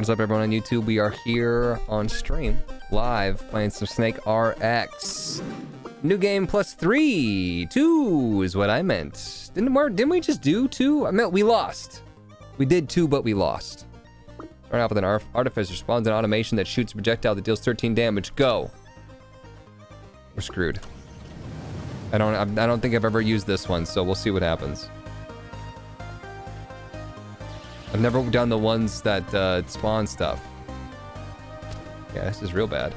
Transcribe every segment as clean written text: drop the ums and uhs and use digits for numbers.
What's up, everyone on YouTube? We are here on stream, live, playing some SNKRX. New game plus 3. 2 is what I meant. Didn't we just do 2? I meant we lost. We did 2, but we lost. Start off with an artificer. Spawns an automation that shoots a projectile that deals 13 damage. Go. We're screwed. I don't think I've ever used this one, so we'll see what happens. I've never done the ones that spawn stuff. Yeah, this is real bad.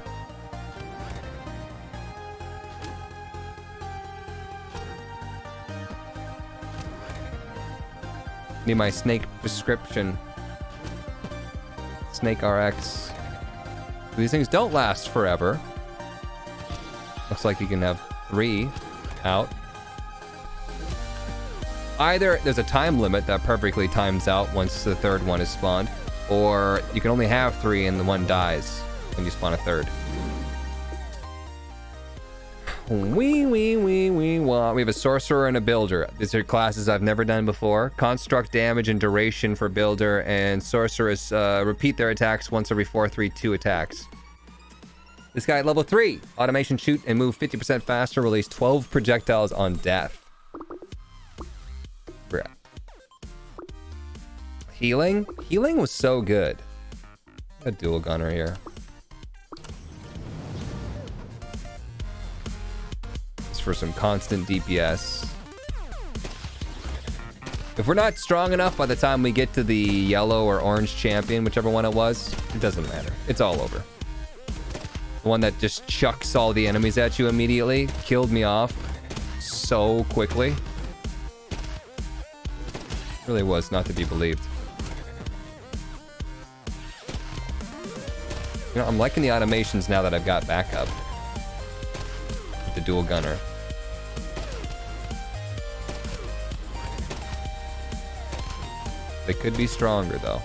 Need my snake prescription. SNKRX. These things don't last forever. Looks like you can have 3 out. Either there's a time limit that perfectly times out once the 3rd one is spawned, or you can only have 3 and the one dies when you spawn a 3rd. We have a Sorcerer and a Builder. These are classes I've never done before. Construct damage and duration for Builder, and Sorcerers repeat their attacks once every 4-3-2 attacks. This guy at level 3. Automation, shoot and move 50% faster, release 12 projectiles on death. Bruh. Healing? Healing was so good. A dual gunner here. It's for some constant DPS. If we're not strong enough by the time we get to the yellow or orange champion, whichever one it was, it doesn't matter. It's all over. The one that just chucks all the enemies at you immediately killed me off so quickly. Really was not to be believed. You know, I'm liking the automations now that I've got backup. With the dual gunner. They could be stronger though.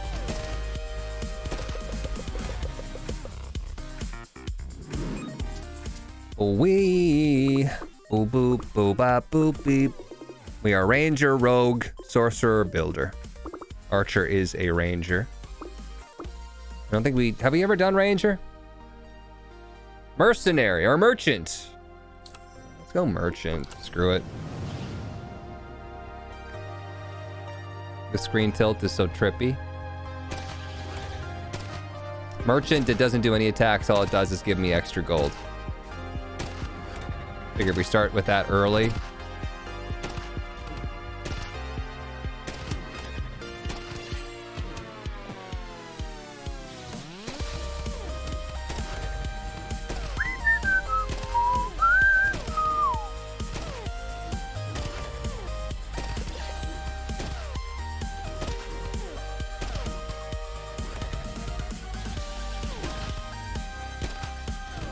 We boop boop boop bop boop beep. We are Ranger, Rogue, Sorcerer, Builder. Archer is a Ranger. I don't think have we ever done Ranger? Mercenary or Merchant. Let's go Merchant. Screw it. The screen tilt is so trippy. Merchant, it doesn't do any attacks. All it does is give me extra gold. Figure if we start with that early.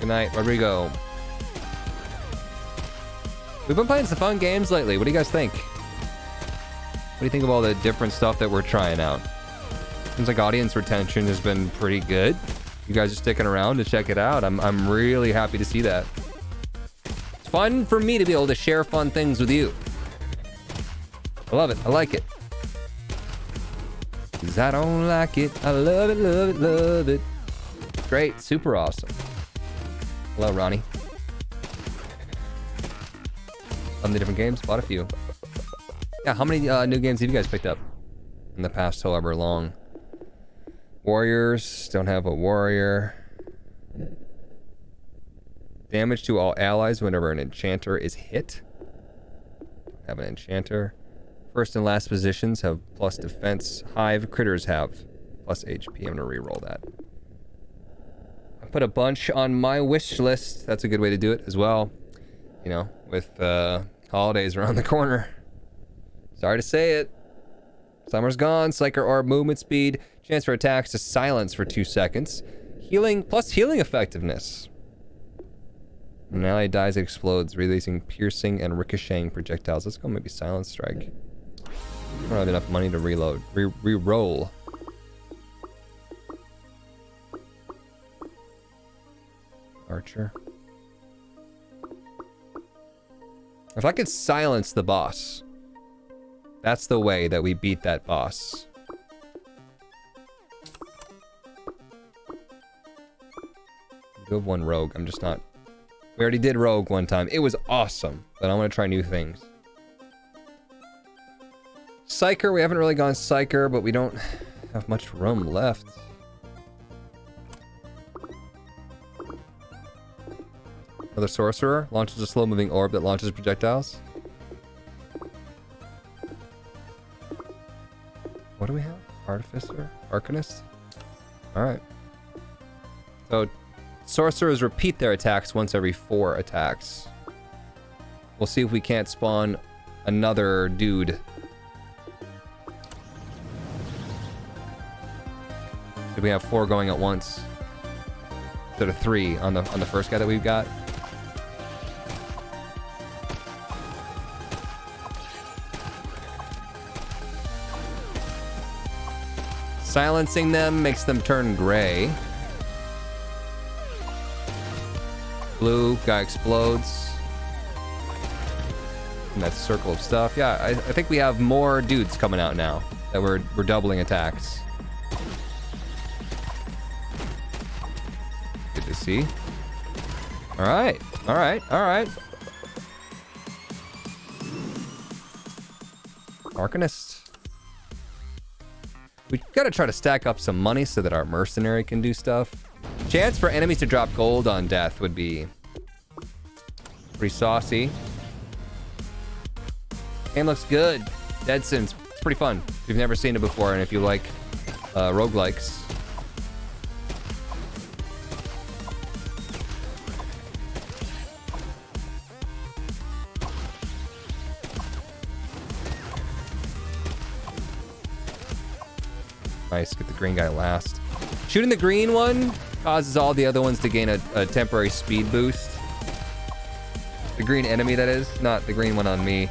Good night, Rodrigo. We've been playing some fun games lately. What do you guys think? What do you think of all the different stuff that we're trying out? Seems like audience retention has been pretty good. You guys are sticking around to check it out. I'm really happy to see that. It's fun for me to be able to share fun things with you. I love it. I like it. 'Cause I don't like it. I love it, love it, love it. Great. Super awesome. Hello, Ronnie. On the different games, bought a few. Yeah, how many new games have you guys picked up in the past however long? Warriors, don't have a warrior. Damage to all allies whenever an enchanter is hit. Don't have an enchanter. First and last positions have plus defense. Hive critters have plus HP. I'm gonna re-roll that. I put a bunch on my wish list. That's a good way to do it as well. You know, with holidays around the corner. Sorry to say it. Summer's gone. Psyker Orb, movement speed, chance for attacks to silence for 2 seconds. Healing, plus healing effectiveness. When an ally dies, it explodes, releasing piercing and ricocheting projectiles. Let's go maybe Silence Strike. I don't have enough money to reload. Re-roll. Archer. If I could silence the boss, that's the way that we beat that boss. We have one rogue. I'm just not... We already did rogue one time. It was awesome, but I want to try new things. Psyker, we haven't really gone Psyker, but we don't have much room left. Another Sorcerer. Launches a slow-moving orb that launches projectiles. What do we have? Artificer? Arcanist? Alright. So, Sorcerers repeat their attacks once every 4 attacks. We'll see if we can't spawn another dude. Did we have 4 going at once? Instead of 3 on the first guy that we've got? Silencing them makes them turn gray. Blue guy explodes. And that circle of stuff. Yeah, I think we have more dudes coming out now that we're doubling attacks. Good to see. All right, all right, all right. Arcanist. We gotta try to stack up some money so that our mercenary can do stuff. Chance for enemies to drop gold on death would be pretty saucy. Game looks good. Dead Sins, it's pretty fun. If you've never seen it before, and if you like roguelikes. Nice, get the green guy last. Shooting the green one causes all the other ones to gain a temporary speed boost. The green enemy, that is, not the green one on me.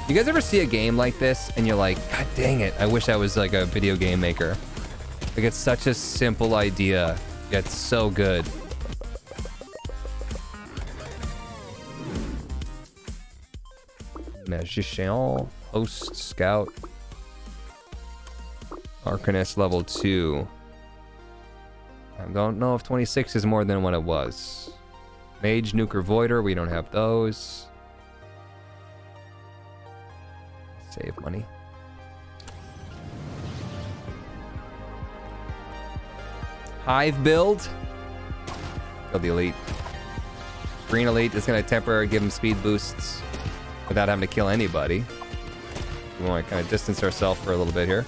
You guys ever see a game like this and you're like, God dang it, I wish I was like a video game maker. Like, it's such a simple idea, yet so good. Magician, Host, Scout, Arcanist level 2. I don't know if 26 is more than what it was. Mage, Nuker, Voider, we don't have those. Save money. Hive build. Kill the elite. Green elite is going to temporarily give him speed boosts without having to kill anybody. We want to kind of distance ourselves for a little bit here.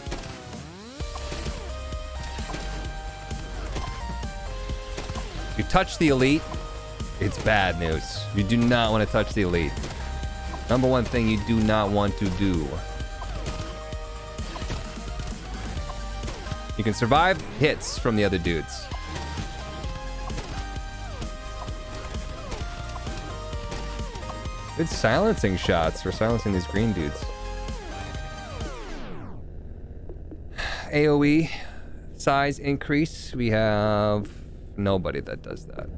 If you touch the elite, it's bad news. You do not want to touch the elite. Number one thing you do not want to do. You can survive hits from the other dudes. Good silencing shots for silencing these green dudes. AoE size increase. We have nobody that does that.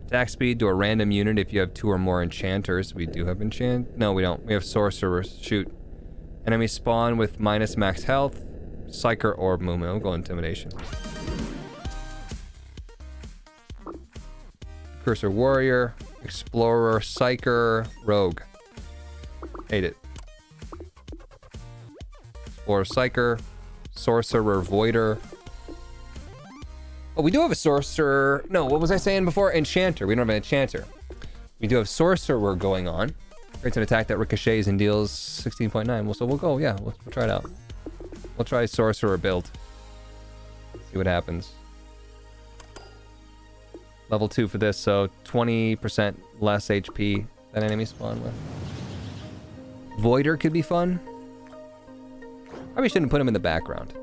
Attack speed to a random unit if you have 2 or more enchanters. We do have enchant. No, we don't. We have sorcerers. Shoot. Enemy spawn with minus max health. Psyker orb movement. We'll go intimidation. Cursor warrior. Explorer. Psyker. Rogue. Hate it. Or Psyker. Sorcerer. Voider. Oh, we do have a Sorcerer. No, what was I saying before? Enchanter. We don't have an Enchanter. We do have Sorcerer going on. Creates an attack that ricochets and deals 16.9. Well, so we'll go, yeah. We'll try it out. We'll try Sorcerer build. See what happens. Level 2 for this, so 20% less HP than enemy spawn with. Voider could be fun. Probably shouldn't put him in the background.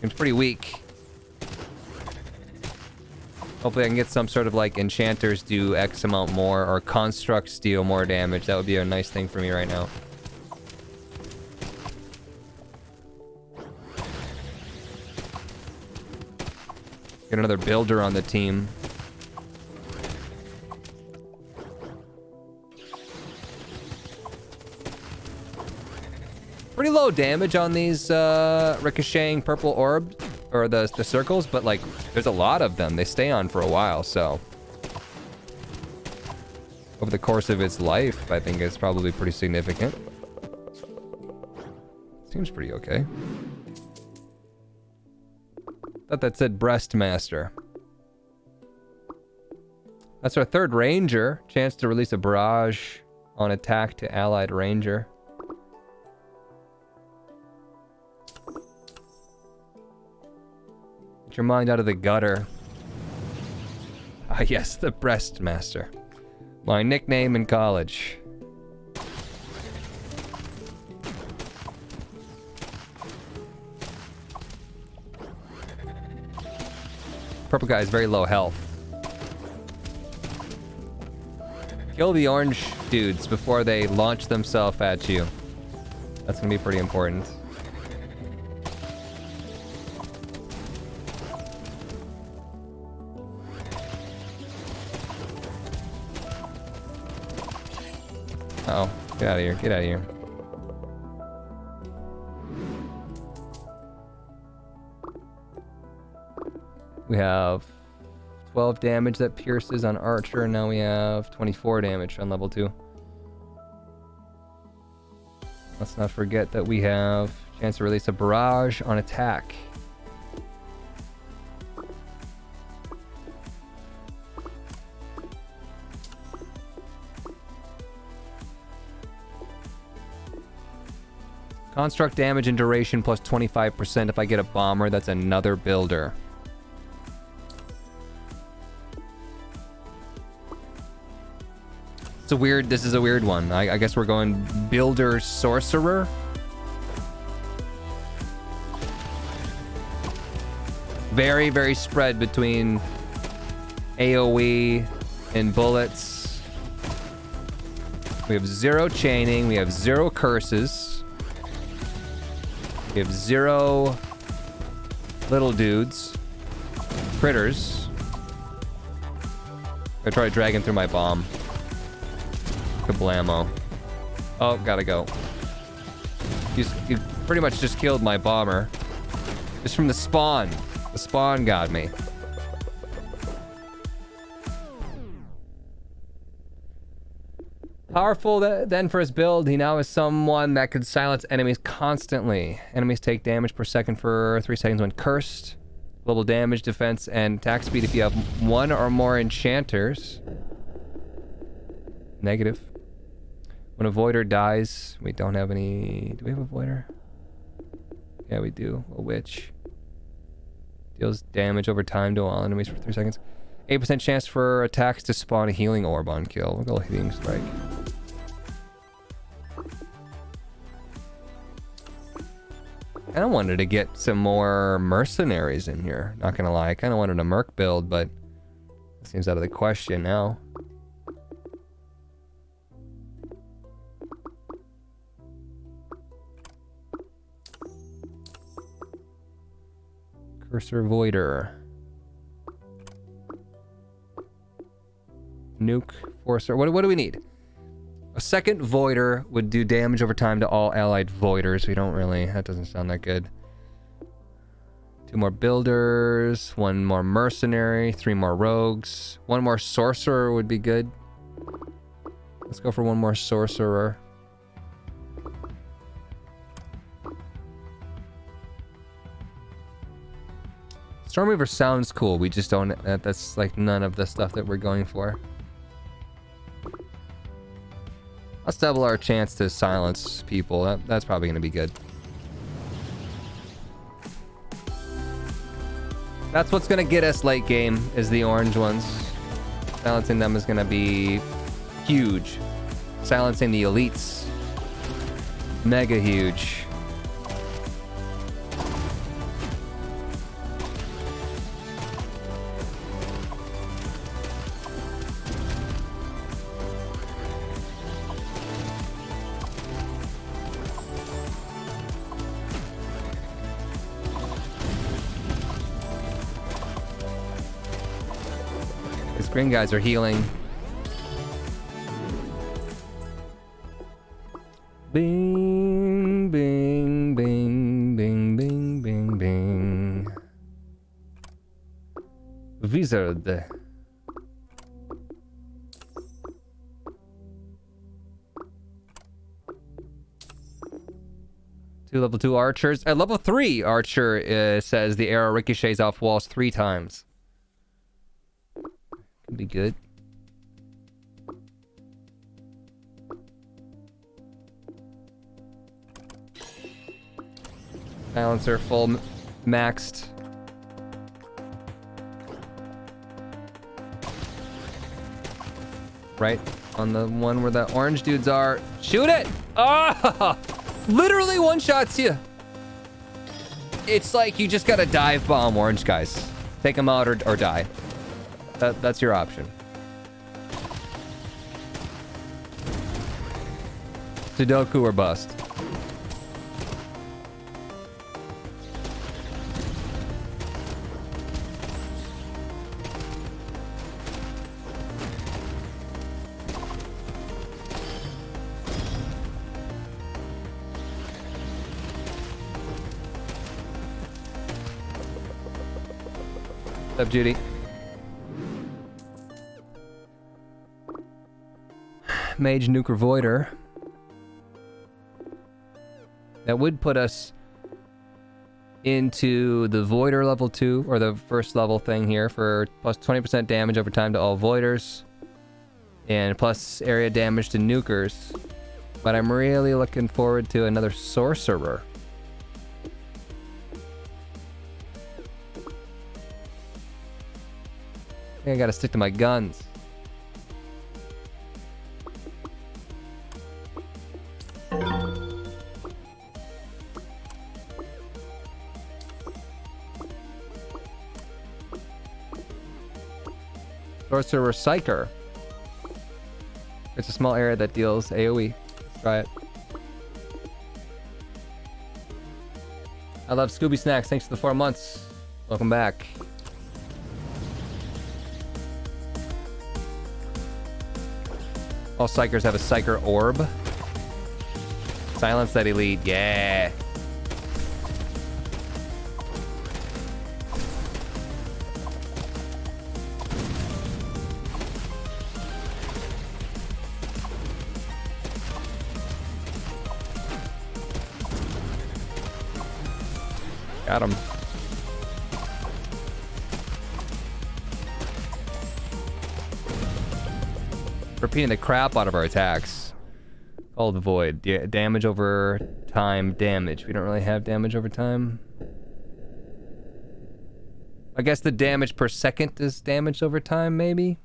Seems pretty weak. Hopefully I can get some sort of like enchanters do X amount more or constructs deal more damage. That would be a nice thing for me right now. Get another builder on the team. Pretty low damage on these ricocheting purple orbs, or the circles, but like there's a lot of them. They stay on for a while, so over the course of its life, I think it's probably pretty significant. Seems pretty okay. Thought that said Breastmaster. That's our third ranger. Chance to release a barrage on attack to allied ranger. Get your mind out of the gutter. Ah yes, the Breastmaster. My nickname in college. Purple guy is very low health. Kill the orange dudes before they launch themselves at you. That's gonna be pretty important. Uh oh, get out of here, get out of here. We have 12 damage that pierces on Archer, and now we have 24 damage on level 2. Let's not forget that we have chance to release a barrage on attack. Construct damage and duration plus 25% if I get a bomber. That's another builder. This is a weird one. I guess we're going Builder Sorcerer. Very, very spread between AoE and bullets. We have 0 chaining. We have 0 curses. We have 0 little dudes. Critters. I try dragging through my bomb. Kablamo. Oh, gotta go. You pretty much just killed my bomber. Just from the spawn. The spawn got me. Powerful then for his build, he now is someone that could silence enemies constantly. Enemies take damage per second for 3 seconds when cursed. Global damage, defense, and attack speed if you have 1 or more enchanters. Negative. When a voider dies, we don't have any... Do we have a voider? Yeah, we do. A witch. Deals damage over time to all enemies for 3 seconds. 8% chance for attacks to spawn a healing orb on kill. We'll go healing strike. I kind of wanted to get some more mercenaries in here. Not gonna lie, I kind of wanted a merc build, but it seems out of the question now. Cursor Voider. Nuke Forcer. What do we need? A second Voider would do damage over time to all allied Voiders. We don't really... That doesn't sound that good. 2 more Builders. 1 more Mercenary. 3 more Rogues. 1 more Sorcerer would be good. Let's go for 1 more Sorcerer. Stormweaver sounds cool. We just don't... That's like none of the stuff that we're going for. Let's double our chance to silence people. That's probably going to be good. That's what's going to get us late game, is the orange ones. Silencing them is going to be huge. Silencing the elites. Mega huge. Green guys are healing. Bing, bing. these are the... Two level 2 archers. At level 3 archer says the arrow ricochets off walls 3 times. Could be good. Silencer full maxed. Right on the one where the orange dudes are. Shoot it! Ah! Literally one-shots you. It's like you just gotta dive bomb orange guys. Take them out or die. That's your option. Sudoku or bust. What's up, Judy? Mage Nuker Voider. That would put us into the Voider level 2, or the first level thing here, for plus 20% damage over time to all Voiders. And plus area damage to Nukers. But I'm really looking forward to another Sorcerer. I think I gotta stick to my guns. Sorcerer Psyker. It's a small area that deals AoE. Let's try it. I love Scooby Snacks. Thanks for the 4 months. Welcome back. All Psychers have a Psyker Orb. Silence that elite. Yeah. Got him. Repeating the crap out of our attacks. Call the Void. Damage over time. Damage. We don't really have damage over time. I guess the damage per second is damage over time, maybe?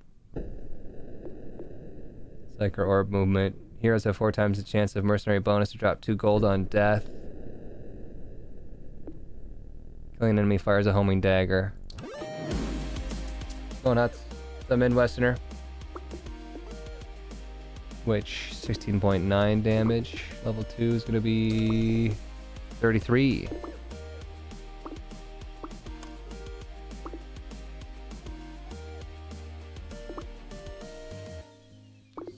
Psyker Orb movement. Heroes have 4 times the chance of mercenary bonus to drop 2 gold on death. Killing an enemy fires a homing dagger. Go nuts. The Midwesterner. Which 16.9 damage. Level 2 is going to be 33.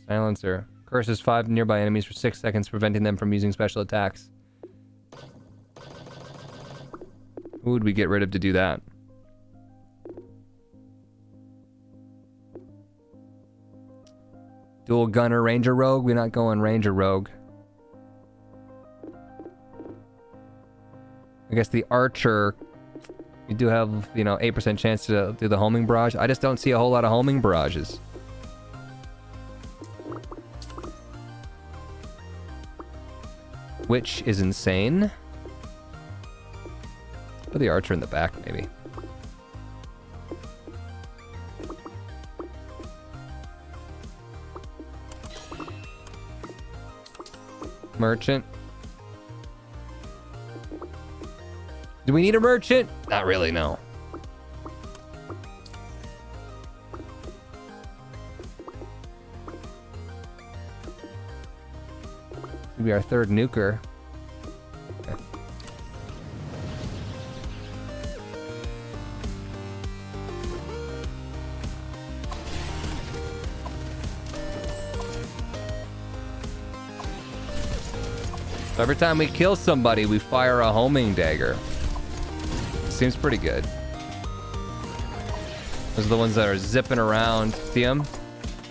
Silencer. Curses 5 nearby enemies for 6 seconds, preventing them from using special attacks. Who would we get rid of to do that? Dual Gunner Ranger Rogue? We're not going Ranger Rogue. I guess the Archer, you do have, you know, 8% chance to do the homing barrage. I just don't see a whole lot of homing barrages. Which is insane. Put the Archer in the back, maybe. Merchant. Do we need a merchant? Not really, no. This will be our 3rd nuker. Okay. So every time we kill somebody, we fire a homing dagger. Seems pretty good. Those are the ones that are zipping around. See them?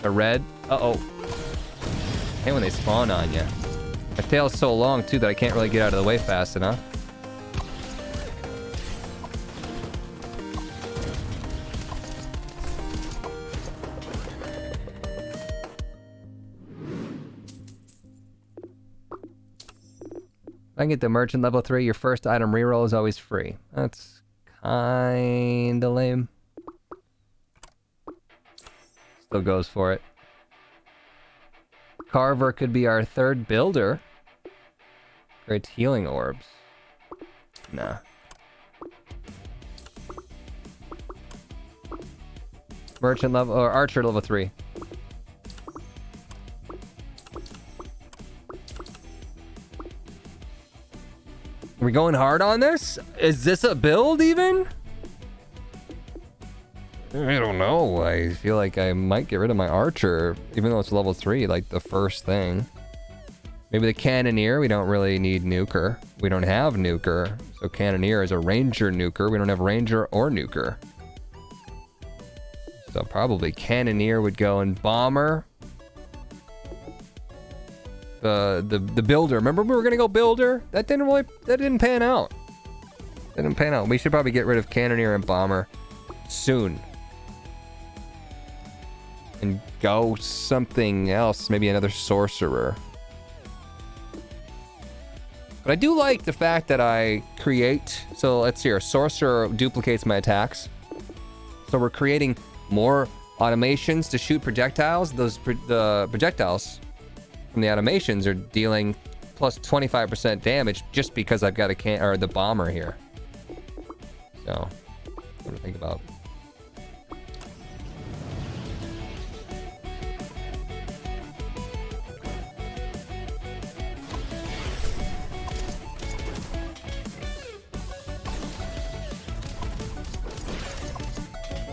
They're red. Uh-oh. I hate when they spawn on you. My tail's so long, too, that I can't really get out of the way fast enough. If I can get the merchant level 3, your first item reroll is always free. That's kinda lame. Still goes for it. Carver could be our third builder. Great healing orbs. Nah. Merchant level, or archer level 3. Are we going hard on this? Is this a build even? I don't know. I feel like I might get rid of my archer, even though it's level 3, like the first thing. Maybe the cannoneer. We don't really need nuker. We don't have nuker. So cannoneer is a ranger nuker. We don't have ranger or nuker. So probably cannoneer would go in bomber. The builder. Remember we were gonna go builder? That didn't pan out. That didn't pan out. We should probably get rid of cannoneer and bomber soon. And go something else, maybe another sorcerer. But I do like the fact that I create, so let's see here, sorcerer duplicates my attacks. So we're creating more automations to shoot projectiles. The projectiles from the automations are dealing plus 25% damage just because I've got the bomber here. So, what to think about.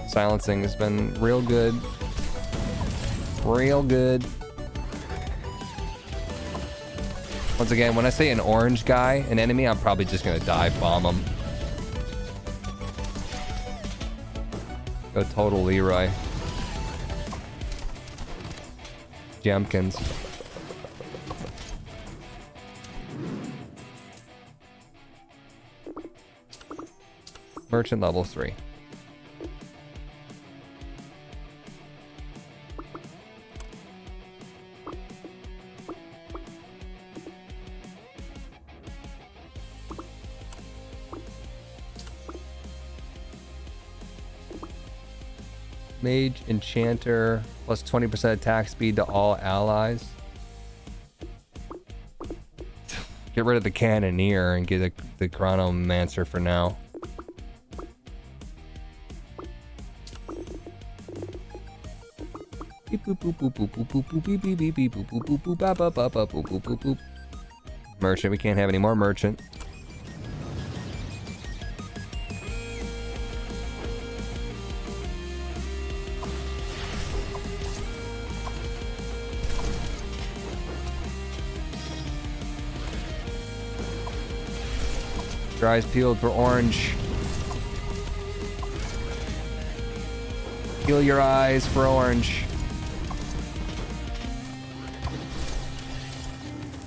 Silencing has been real good. Real good. Once again, when I say an orange guy, an enemy, I'm probably just gonna dive bomb him. Go total Leroy. Jumpkins. Merchant level 3. Mage, enchanter, plus 20% attack speed to all allies. Get rid of the cannoneer and get the chronomancer for now. Merchant, we can't have any more merchant. Your eyes peeled for orange. Peel your eyes for orange.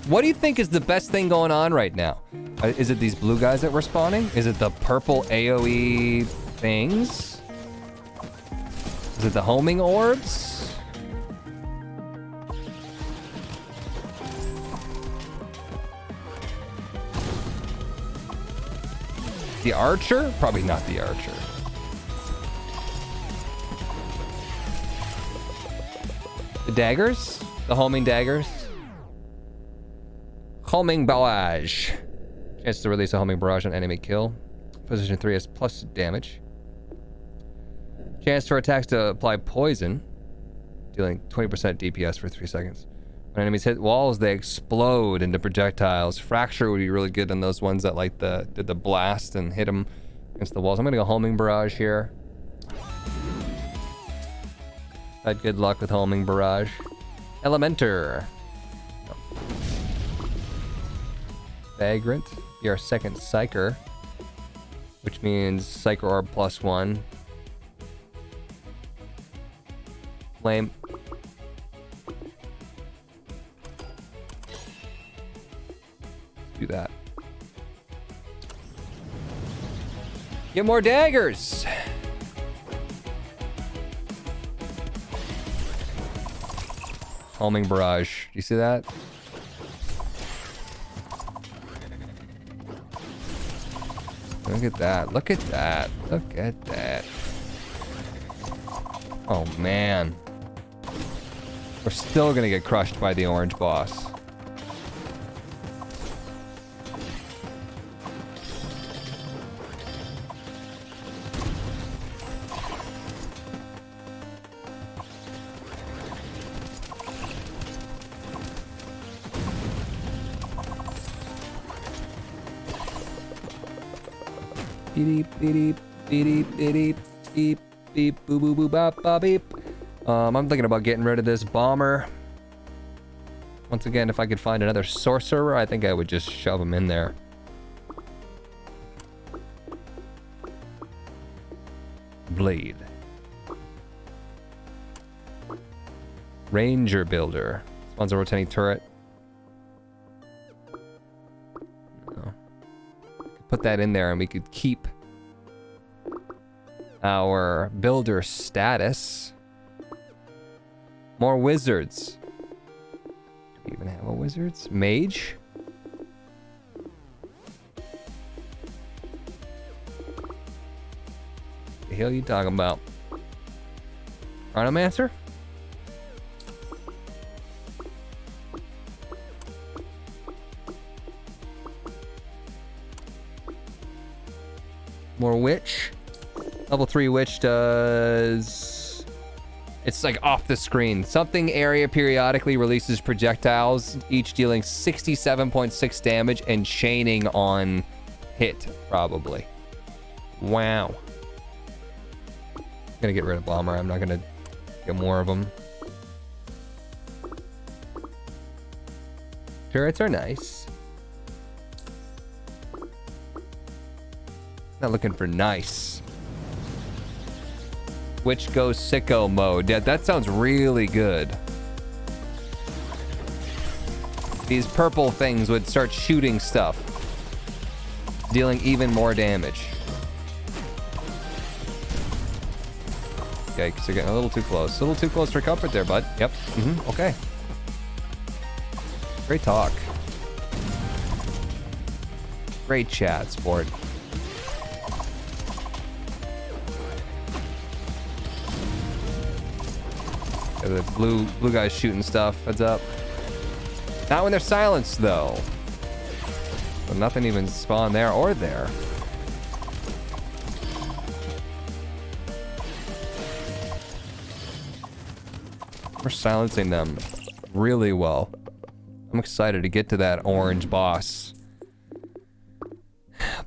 What do you think is the best thing going on right now? Is it these blue guys that we're spawning? Is it the purple AoE things? Is it the homing orbs? The archer? Probably not the archer. The daggers? The homing daggers? Homing barrage. Chance to release a homing barrage on enemy kill. Position 3 has plus damage. Chance for attacks to apply poison. Dealing 20% DPS for 3 seconds. When enemies hit walls, they explode into projectiles. Fracture would be really good on those ones that like did the blast and hit them against the walls. I'm gonna go homing barrage here. Had good luck with homing barrage. Elementer. No. Vagrant. You're our second psyker, which means psyker orb +1. Lame. Do that. Get more daggers. Homing barrage. You see that? Look at that. Look at that. Look at that. Oh, man. We're still gonna get crushed by the orange boss. Beep beep beep beep beep beep boo boo boo bop bop beep. I'm thinking about getting rid of this bomber. Once again, if I could find another sorcerer, I think I would just shove him in there. Blade. Ranger builder. Spawns a rotating turret. No. Put that in there and we could keep our builder status. More wizards. Do we even have a wizards? Mage? The hell are you talking about? Chronomancer? More witch. Level 3 witch does... It's like off the screen. Something area periodically releases projectiles, each dealing 67.6 damage and chaining on hit, probably. Wow. I'm gonna get rid of bomber. I'm not gonna get more of them. Turrets are nice. Not looking for nice. Witch goes sicko mode. Yeah, that sounds really good. These purple things would start shooting stuff, dealing even more damage. Okay, because you're getting a little too close. A little too close for comfort there, bud. Yep. Okay. Great talk. Great chat, sport. The blue guy's shooting stuff. Heads up. Not when they're silenced, though. So nothing even spawned there or there. We're silencing them really well. I'm excited to get to that orange boss.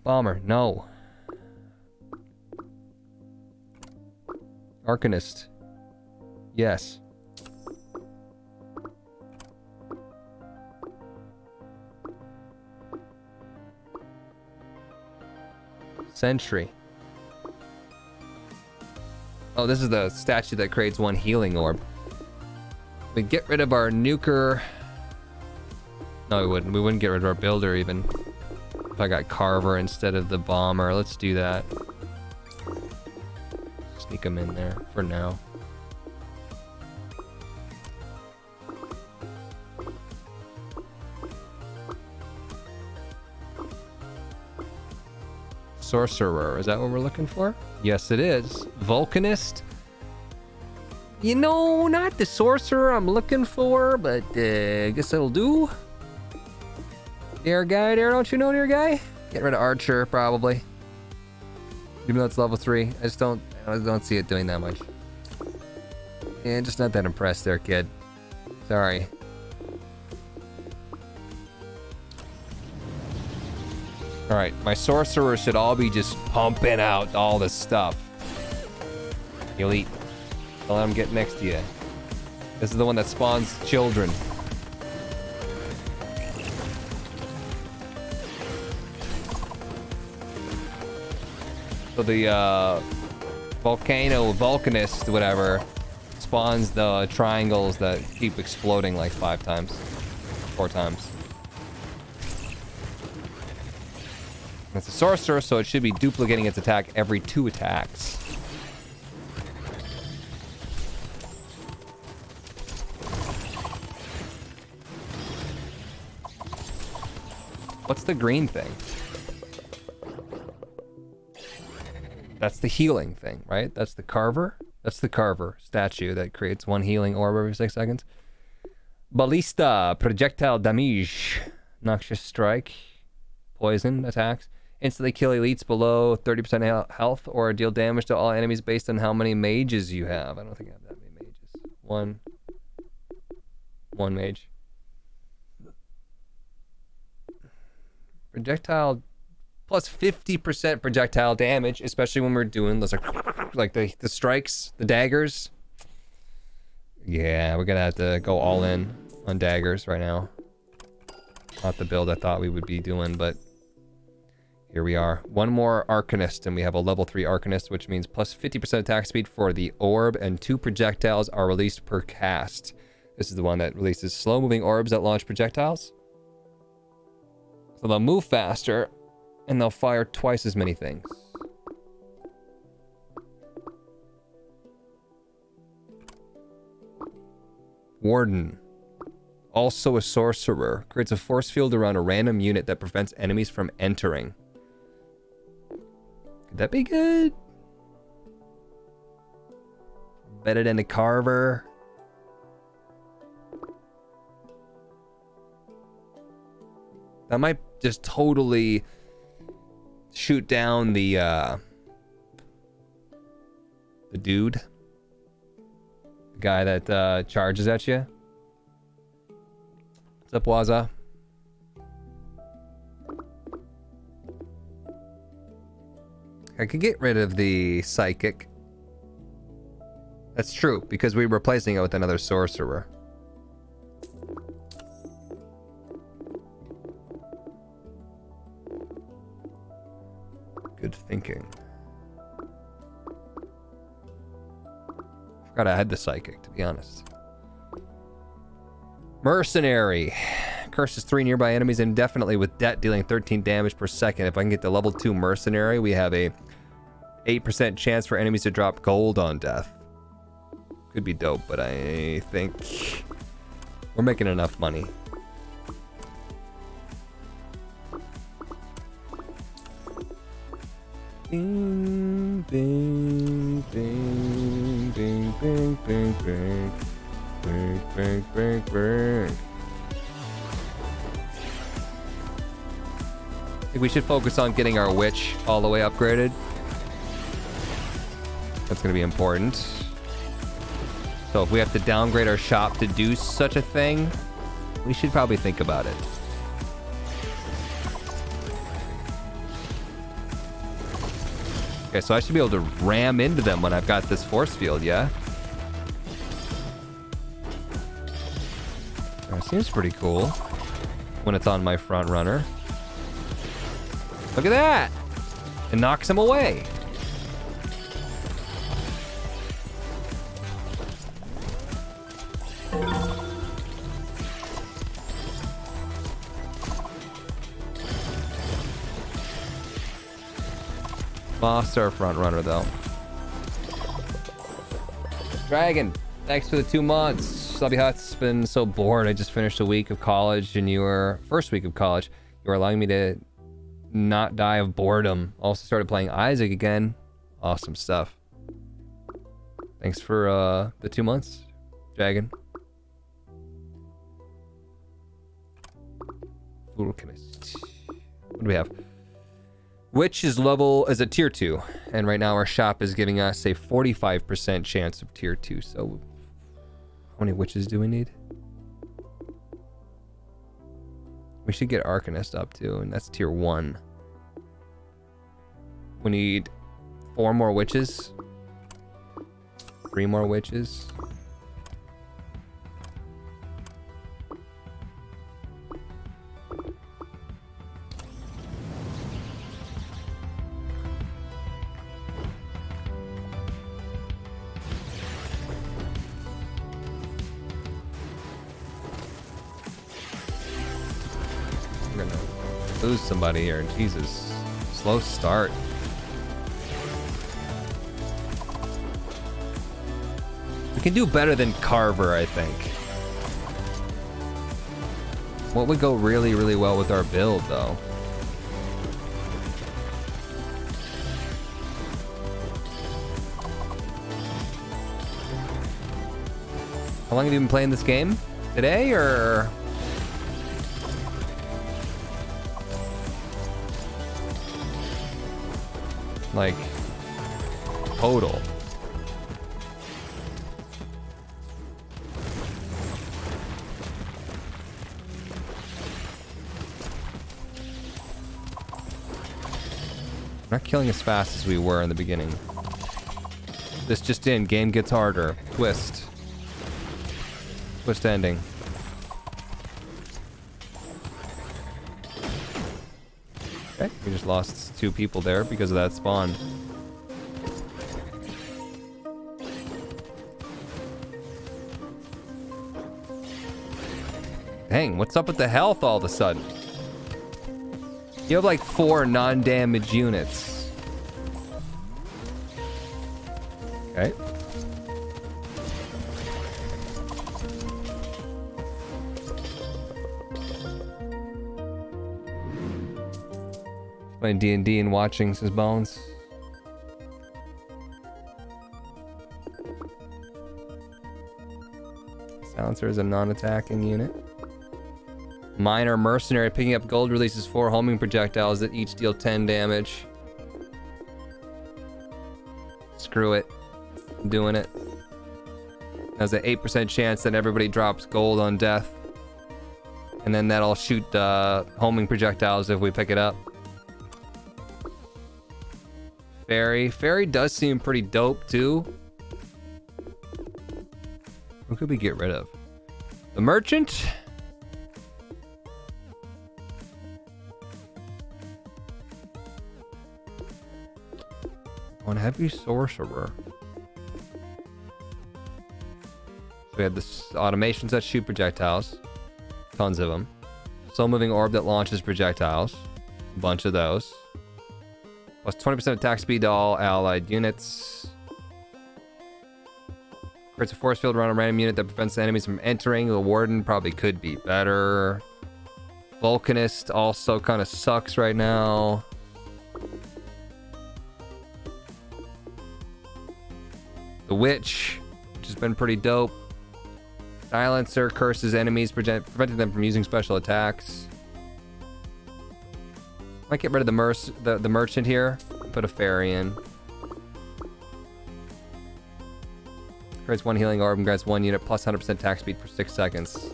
Bomber, no. Arcanist. Yes. Sentry. Oh, this is the statue that creates one healing orb. We get rid of our nuker. No, we wouldn't. We wouldn't get rid of our builder even. If I got Carver instead of the bomber, let's do that. Sneak him in there for now. Sorcerer, is that what we're looking for? Yes, it is. Vulcanist? You know, not the sorcerer I'm looking for, but I guess it'll do. Dear guy there, don't you know, dear guy? Get rid of Archer, probably. Even though it's level 3, I don't see it doing that much. Yeah, just not that impressed there, kid. Sorry. Alright, my sorcerer should all be just pumping out all this stuff. Elite. Don't let him get next to you. This is the one that spawns children. So the Vulcanist, whatever, spawns the triangles that keep exploding like 5 times. 4 times. It's a sorcerer, so it should be duplicating its attack every 2 attacks. What's the green thing? That's the healing thing, right? That's the carver? That's the carver statue that creates 1 healing orb every 6 seconds. Ballista, projectile damage, noxious strike, poison attacks. Instantly kill elites below 30% health or deal damage to all enemies based on how many mages you have. I don't think I have that many mages. One mage. Projectile plus 50% projectile damage, especially when we're doing those like the strikes, the daggers. Yeah, we're gonna have to go all in on daggers right now. Not the build I thought we would be doing, but here we are. 1 more Arcanist, and we have a level 3 Arcanist, which means plus 50% attack speed for the orb, and 2 projectiles are released per cast. This is the one that releases slow-moving orbs that launch projectiles. So they'll move faster, and they'll fire twice as many things. Warden. Also a sorcerer. Creates a force field around a random unit that prevents enemies from entering. Could that be good? Better than the carver. That might just totally shoot down the dude. The guy that charges at you. What's up, Waza? I could get rid of the psychic. That's true, because we're replacing it with another sorcerer. Good thinking. Forgot I had the psychic, to be honest. Mercenary. Curses 3 nearby enemies indefinitely with debt, dealing 13 damage per second. If I can get the level 2 mercenary, we have a 8% chance for enemies to drop gold on death. Could be dope, but I think we're making enough money. Bing, bing, bing, bing, bing, bing, bing. Bing, bing, bing, bing. I think we should focus on getting our witch all the way upgraded. That's going to be important. So if we have to downgrade our shop to do such a thing, we should probably think about it. Okay, so I should be able to ram into them when I've got this force field, yeah? That seems pretty cool when it's on my front runner. Look at that! It knocks him away. Lost our front runner though. Dragon, thanks for the 2 months. Subby Hut's been so bored. I just finished a week of college, and first week of college, you were allowing me to not die of boredom. Also started playing Isaac again. Awesome stuff. Thanks for the 2 months, Dragon. Alchemist. What do we have? Witch is a tier 2, and right now our shop is giving us a 45% chance of tier 2. So how many witches do we need? We should get Arcanist up too, and that's tier 1. We need 4 more witches. 3 more witches. We're gonna lose somebody here. Jesus. Slow start. We can do better than Carver, I think. What would go really, really well with our build, though? How long have you been playing this game? Today, or...? Like, total. We're not killing as fast as we were in the beginning. This just in, game gets harder. Twist. Twist ending. Okay, we just lost 2 people there because of that spawn. Dang, what's up with the health all of a sudden? You have like 4 non-damage units. Okay. Playing D&D and watching, says Bones. Silencer is a non-attacking unit. Minor mercenary picking up gold releases 4 homing projectiles that each deal 10 damage. Screw it. I'm doing it. There's an 8% chance that everybody drops gold on death. And then that'll shoot homing projectiles if we pick it up. Fairy. Fairy does seem pretty dope too. Who could we get rid of? The merchant? On heavy sorcerer. So we have this automations that shoot projectiles. Tons of them. Slow moving orb that launches projectiles. A bunch of those. Plus 20% attack speed to all allied units. Creates a force field around a random unit that prevents enemies from entering. The warden probably could be better. Vulcanist also kind of sucks right now. The witch, which has been pretty dope. Silencer curses enemies, preventing them from using special attacks. Might get rid of the merchant here. Put a fairy in. Creates 1 healing orb and grants 1 unit plus 100% attack speed for 6 seconds.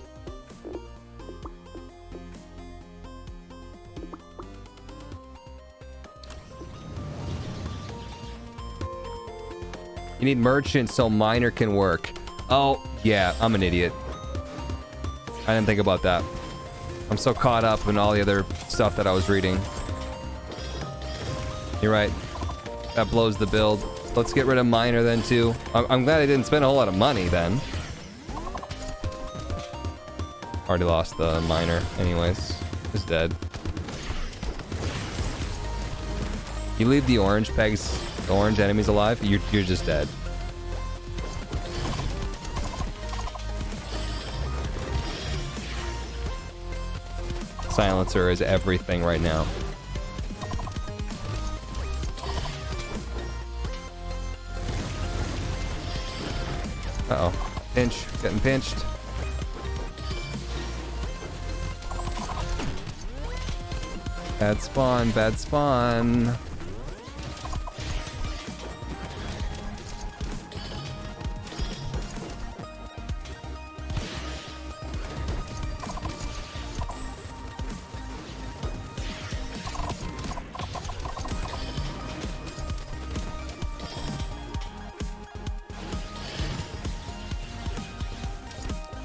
You need merchant so minor can work. Oh, yeah, I'm an idiot. I didn't think about that. I'm so caught up in all the other stuff that I was reading. You're right. That blows the build. Let's get rid of minor then too. I'm glad I didn't spend a whole lot of money then. Already lost the minor anyways. It's dead. You leave the orange pegs, the orange enemies alive, you're just dead. Silencer is everything right now. Uh-oh. Pinch. Getting pinched. Bad spawn. Bad spawn.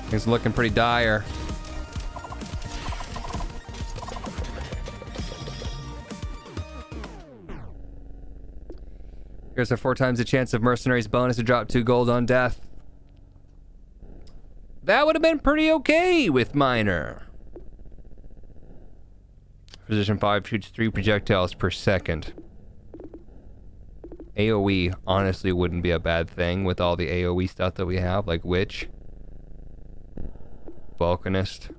Things looking pretty dire. Here's a 4 times the chance of mercenaries bonus to drop 2 gold on death. That would have been pretty okay with minor. Position 5 shoots 3 projectiles per second. AoE honestly wouldn't be a bad thing with all the AoE stuff that we have, like Witch, Vulcanist.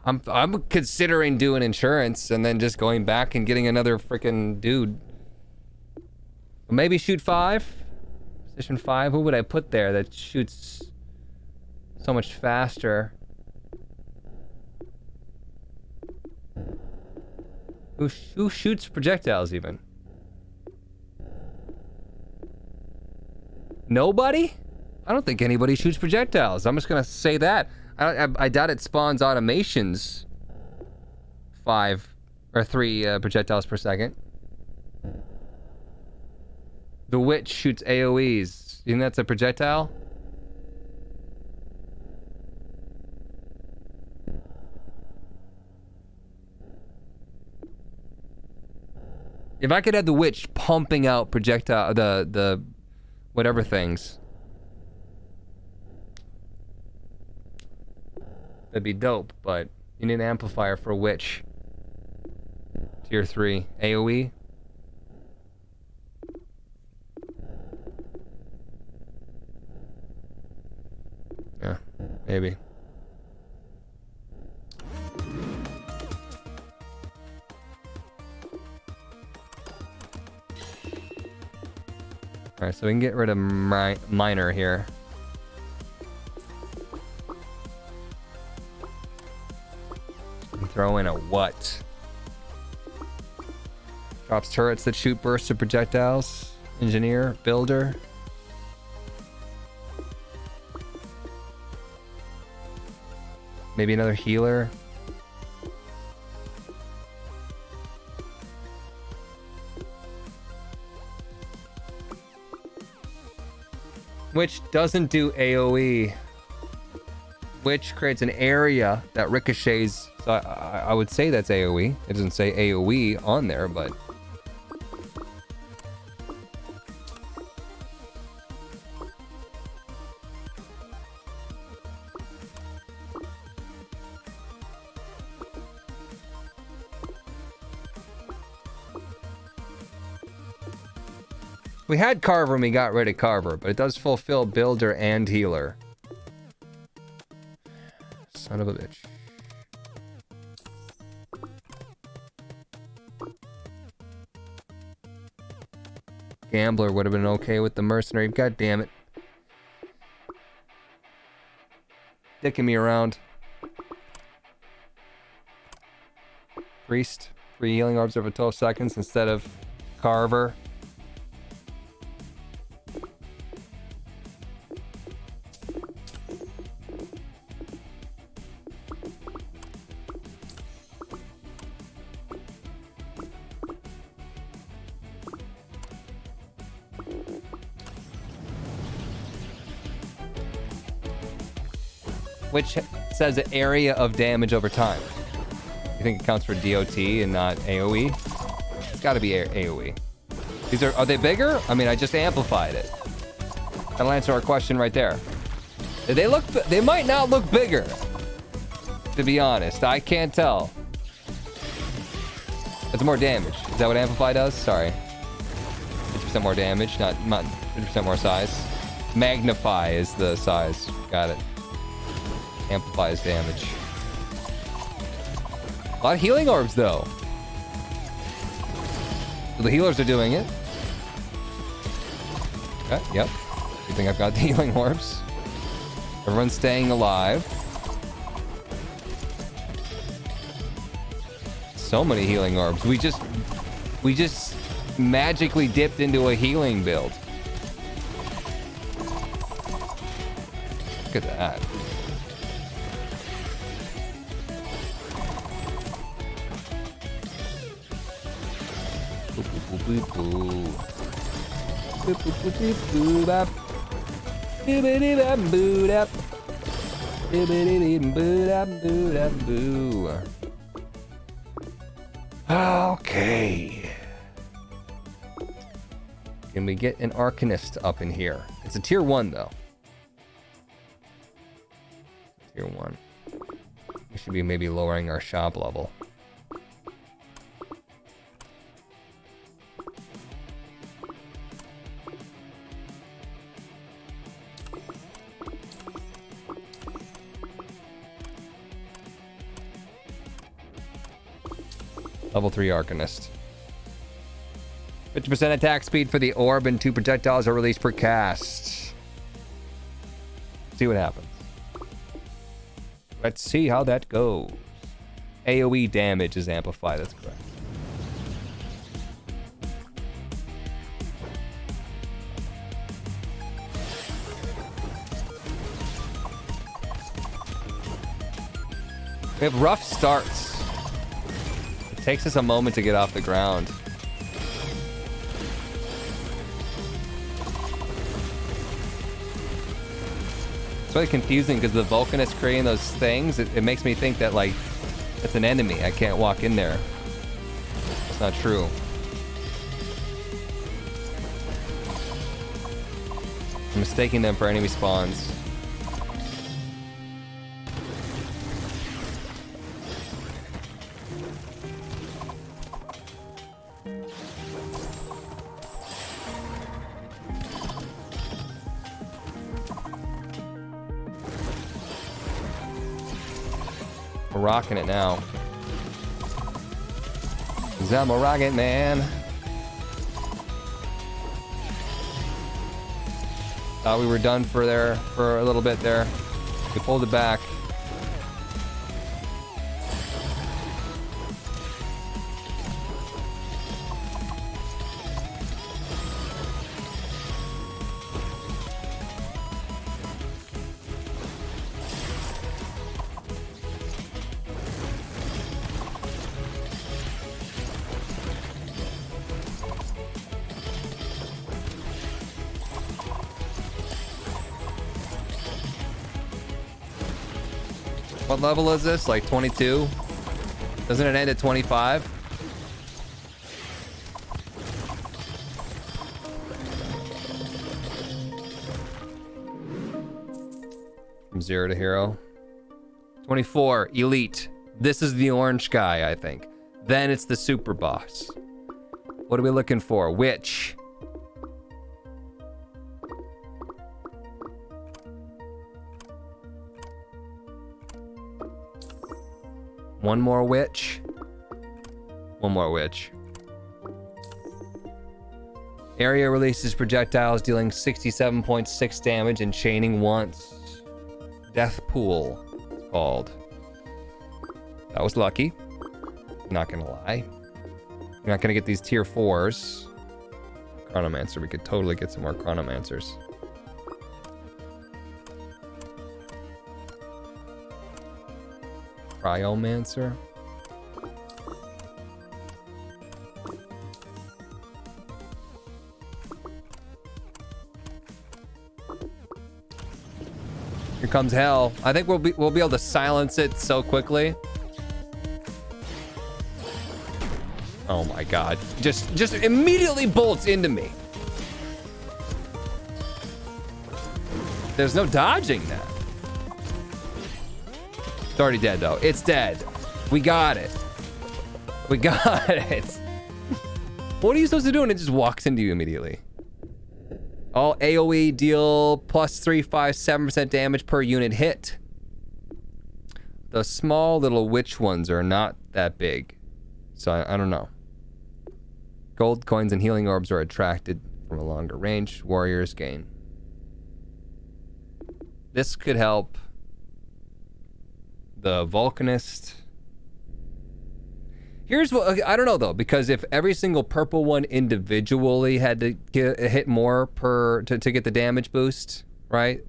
I'm considering doing insurance and then just going back and getting another freaking dude. Maybe shoot 5? Position 5? Who would I put there that shoots so much faster? Who shoots projectiles even? Nobody? I don't think anybody shoots projectiles. I'm just gonna say that. I doubt it spawns automations 5 or 3 projectiles per second. The Witch shoots AoEs. You think that's a projectile? If I could have the Witch pumping out projectile, the whatever things, that'd be dope, but you need an amplifier for Witch. Tier 3. AoE? Yeah, maybe. Alright, so we can get rid of Miner here. And throw in a what? Drops turrets that shoot bursts of projectiles. Engineer, builder. Maybe another healer. Which doesn't do AoE. Which creates an area that ricochets. So I would say that's AoE. It doesn't say AoE on there, but... We had Carver and we got rid of Carver, but it does fulfill builder and healer. Son of a bitch. Gambler would have been okay with the mercenary. God damn it. Dicking me around. Priest. 3 healing orbs over 12 seconds instead of Carver. Which says an area of damage over time. You think it counts for DOT and not AoE? It's gotta be AoE. These are they bigger? I mean, I just amplified it. That'll answer our question right there. They might not look bigger, to be honest. I can't tell. That's more damage. Is that what amplify does? Sorry. 50% more damage, not 50% more size. Magnify is the size. Got it. Amplifies damage. A lot of healing orbs, though. So the healers are doing it. Okay, yep. Good thing I've got the healing orbs. Everyone's staying alive. So many healing orbs. We just magically dipped into a healing build. Look at that. Okay. Can we get an Arcanist up in here? It's a tier 1 though. Tier 1. We should be maybe lowering our shop level. Level 3 Arcanist. 50% attack speed for the orb and 2 projectiles are released per cast. See what happens. Let's see how that goes. AoE damage is amplified, that's correct. We have rough starts. It takes us a moment to get off the ground. It's really confusing because the Vulcanist creating those things, it makes me think that, like, it's an enemy. I can't walk in there. It's not true. I'm mistaking them for enemy spawns. We're rocking it now. 'Cause I'm a rocket man. Thought we were done for a little bit there. We pulled it back. What level is this? Like 22? Doesn't it end at 25? From 0 to hero. 24, elite. This is the orange guy, I think. Then it's the super boss. What are we looking for? Witch. One more witch. One more witch. Area releases projectiles dealing 67.6 damage and chaining once. Death Pool, it's called. That was lucky. Not gonna lie. You're not gonna get these tier 4s. Chronomancer, we could totally get some more Chronomancers. Cryomancer. Here comes hell. I think we'll be able to silence it so quickly. Oh my god. Just immediately bolts into me. There's no dodging that. It's already dead though. It's dead. We got it. We got it. What are you supposed to do when it just walks into you immediately? All AoE deal plus 3, 5, 7% damage per unit hit. The small little witch ones are not that big. So I don't know. Gold coins and healing orbs are attracted from a longer range. Warriors gain. This could help the Vulcanist. Here's what, I don't know though, because if every single purple one individually had to hit more to get the damage boost, right?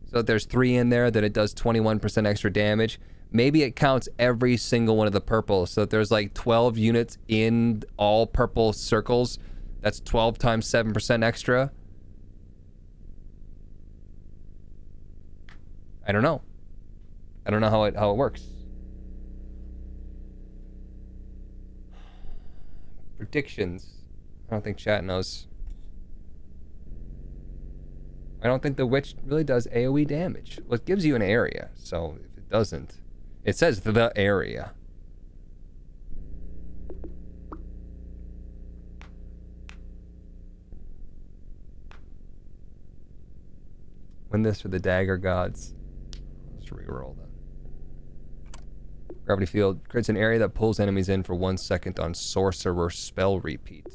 So if there's 3 in there, then it does 21% extra damage. Maybe it counts every single one of the purples. So if there's like 12 units in all purple circles, that's 12 times 7% extra. I don't know. I don't know how it works. Predictions. I don't think chat knows. I don't think the witch really does AoE damage. Well, it gives you an area, so if it doesn't, it says the area. Win this for the dagger gods. Let's reroll then. Gravity field creates an area that pulls enemies in for 1 second on Sorcerer spell repeat.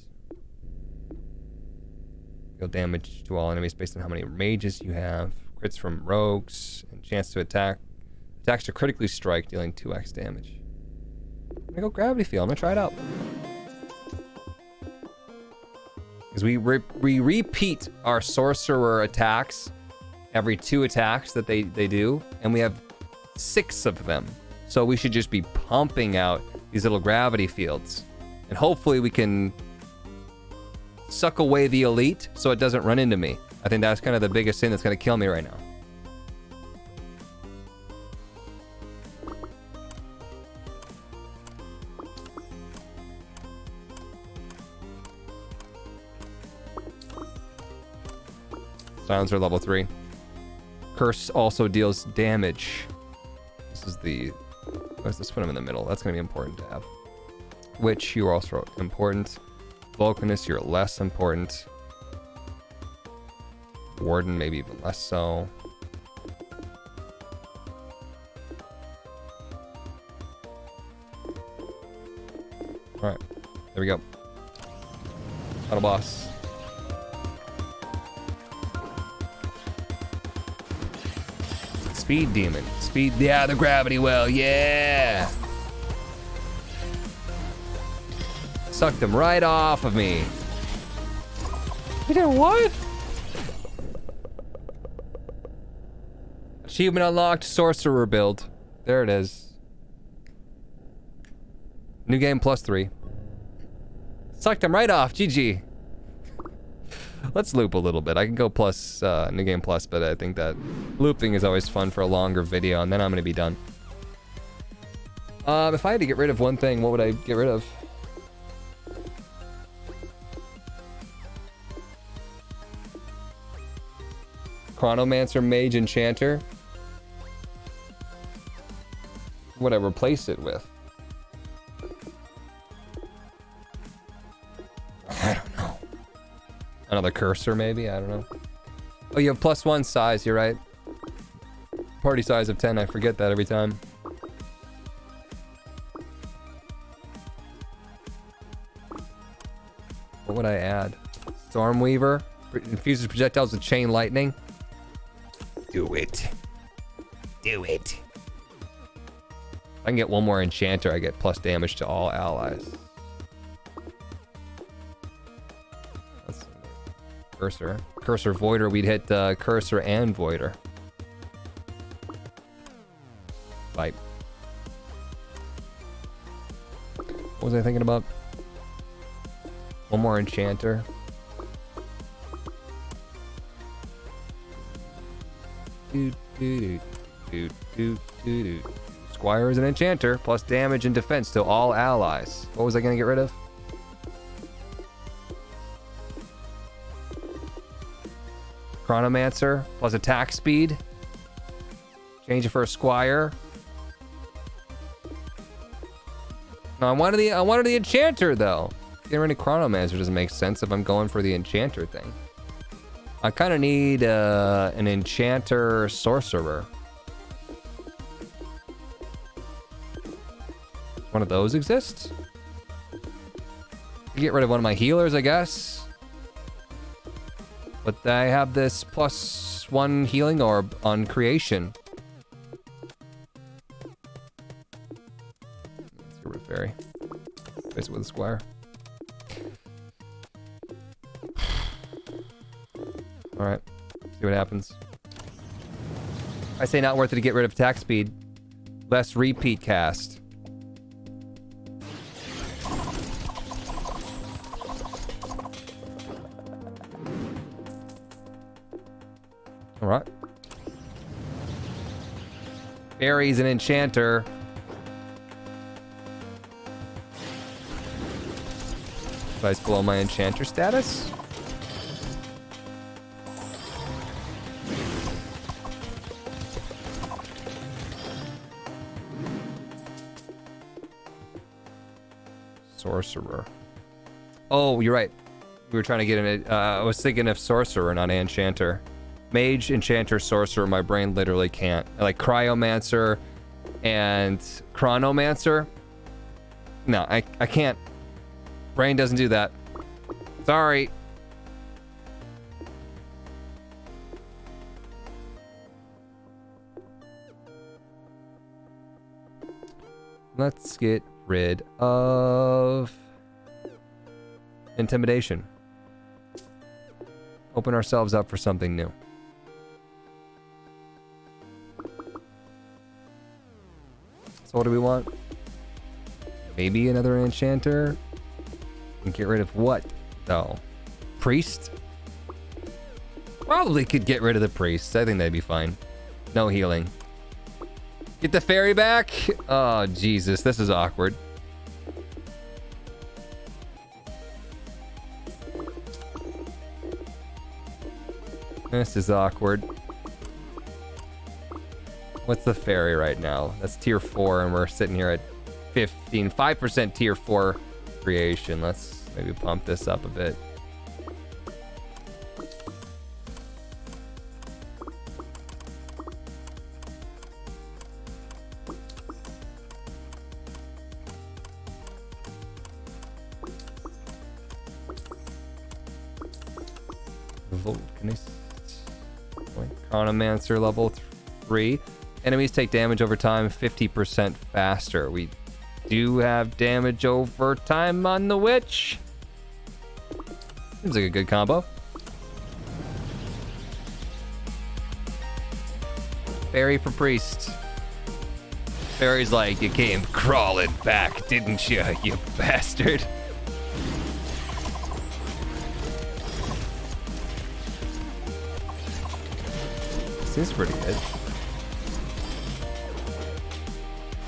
Deal damage to all enemies based on how many mages you have. Crits from rogues and chance to attack. Attacks to critically strike, dealing 2x damage. I'm gonna go gravity field. I'm gonna try it out. Because we repeat our sorcerer attacks every 2 attacks that they do, and we have 6 of them. So we should just be pumping out these little gravity fields. And hopefully we can suck away the elite so it doesn't run into me. I think that's kind of the biggest thing that's gonna kill me right now. Silencer level 3. Curse also deals damage. This is the... Let's put him in the middle. That's going to be important to have. Witch, you're also important. Vulcanist, you're less important. Warden, maybe even less so. Alright, there we go. Battle boss. Speed demon. Speed, yeah, the gravity well, yeah! Sucked them right off of me. You did what? Achievement unlocked, Sorcerer build. There it is. New game +3. Sucked them right off, GG. Let's loop a little bit. I can go plus, new game plus, but I think that looping is always fun for a longer video, and then I'm gonna be done. If I had to get rid of one thing, what would I get rid of? Chronomancer, Mage, Enchanter. What would I replace it with? I don't know. Another cursor, maybe? I don't know. Oh, you have +1 size, you're right. Party size of 10, I forget that every time. What would I add? Stormweaver? Infuses projectiles with chain lightning? Do it. Do it. If I can get one more enchanter, I get plus damage to all allies. Cursor. Cursor Voider, we'd hit Cursor and Voider. Fight. What was I thinking about? One more enchanter. Squire is an enchanter, plus damage and defense to all allies. What was I gonna get rid of? Chronomancer, plus attack speed. Change it for a Squire. No, I wanted the Enchanter, though. Getting rid of Chronomancer doesn't make sense if I'm going for the Enchanter thing. I kind of need an Enchanter Sorcerer. One of those exists? Get rid of one of my healers, I guess. But I have this +1 healing orb on creation. Let's get rid of Fairy. Face it with a Squire. Alright, see what happens. I say not worth it to get rid of attack speed. Less repeat cast. Alright. Fairy's an enchanter. Twice below my enchanter status. Sorcerer. Oh, you're right. We were trying to get in it. I was thinking of Sorcerer, not Enchanter. Mage, Enchanter, Sorcerer. My brain literally can't. Like Cryomancer and Chronomancer. No, I can't. Brain doesn't do that. Sorry. Let's get rid of intimidation. Open ourselves up for something new. So what do we want? Maybe another enchanter? And get rid of what, though? Priest? Probably could get rid of the priest. I think that'd be fine. No healing. Get the fairy back? Oh, Jesus. This is awkward. This is awkward. What's the fairy right now? That's tier 4, and we're sitting here at 15. 5% tier 4 creation. Let's maybe pump this up a bit. Volcanist. Chronomancer level 3. Enemies take damage over time 50% faster. We do have damage over time on the witch. Seems like a good combo. Fairy for priest. Fairy's like, you came crawling back, didn't you, you bastard? This is pretty good.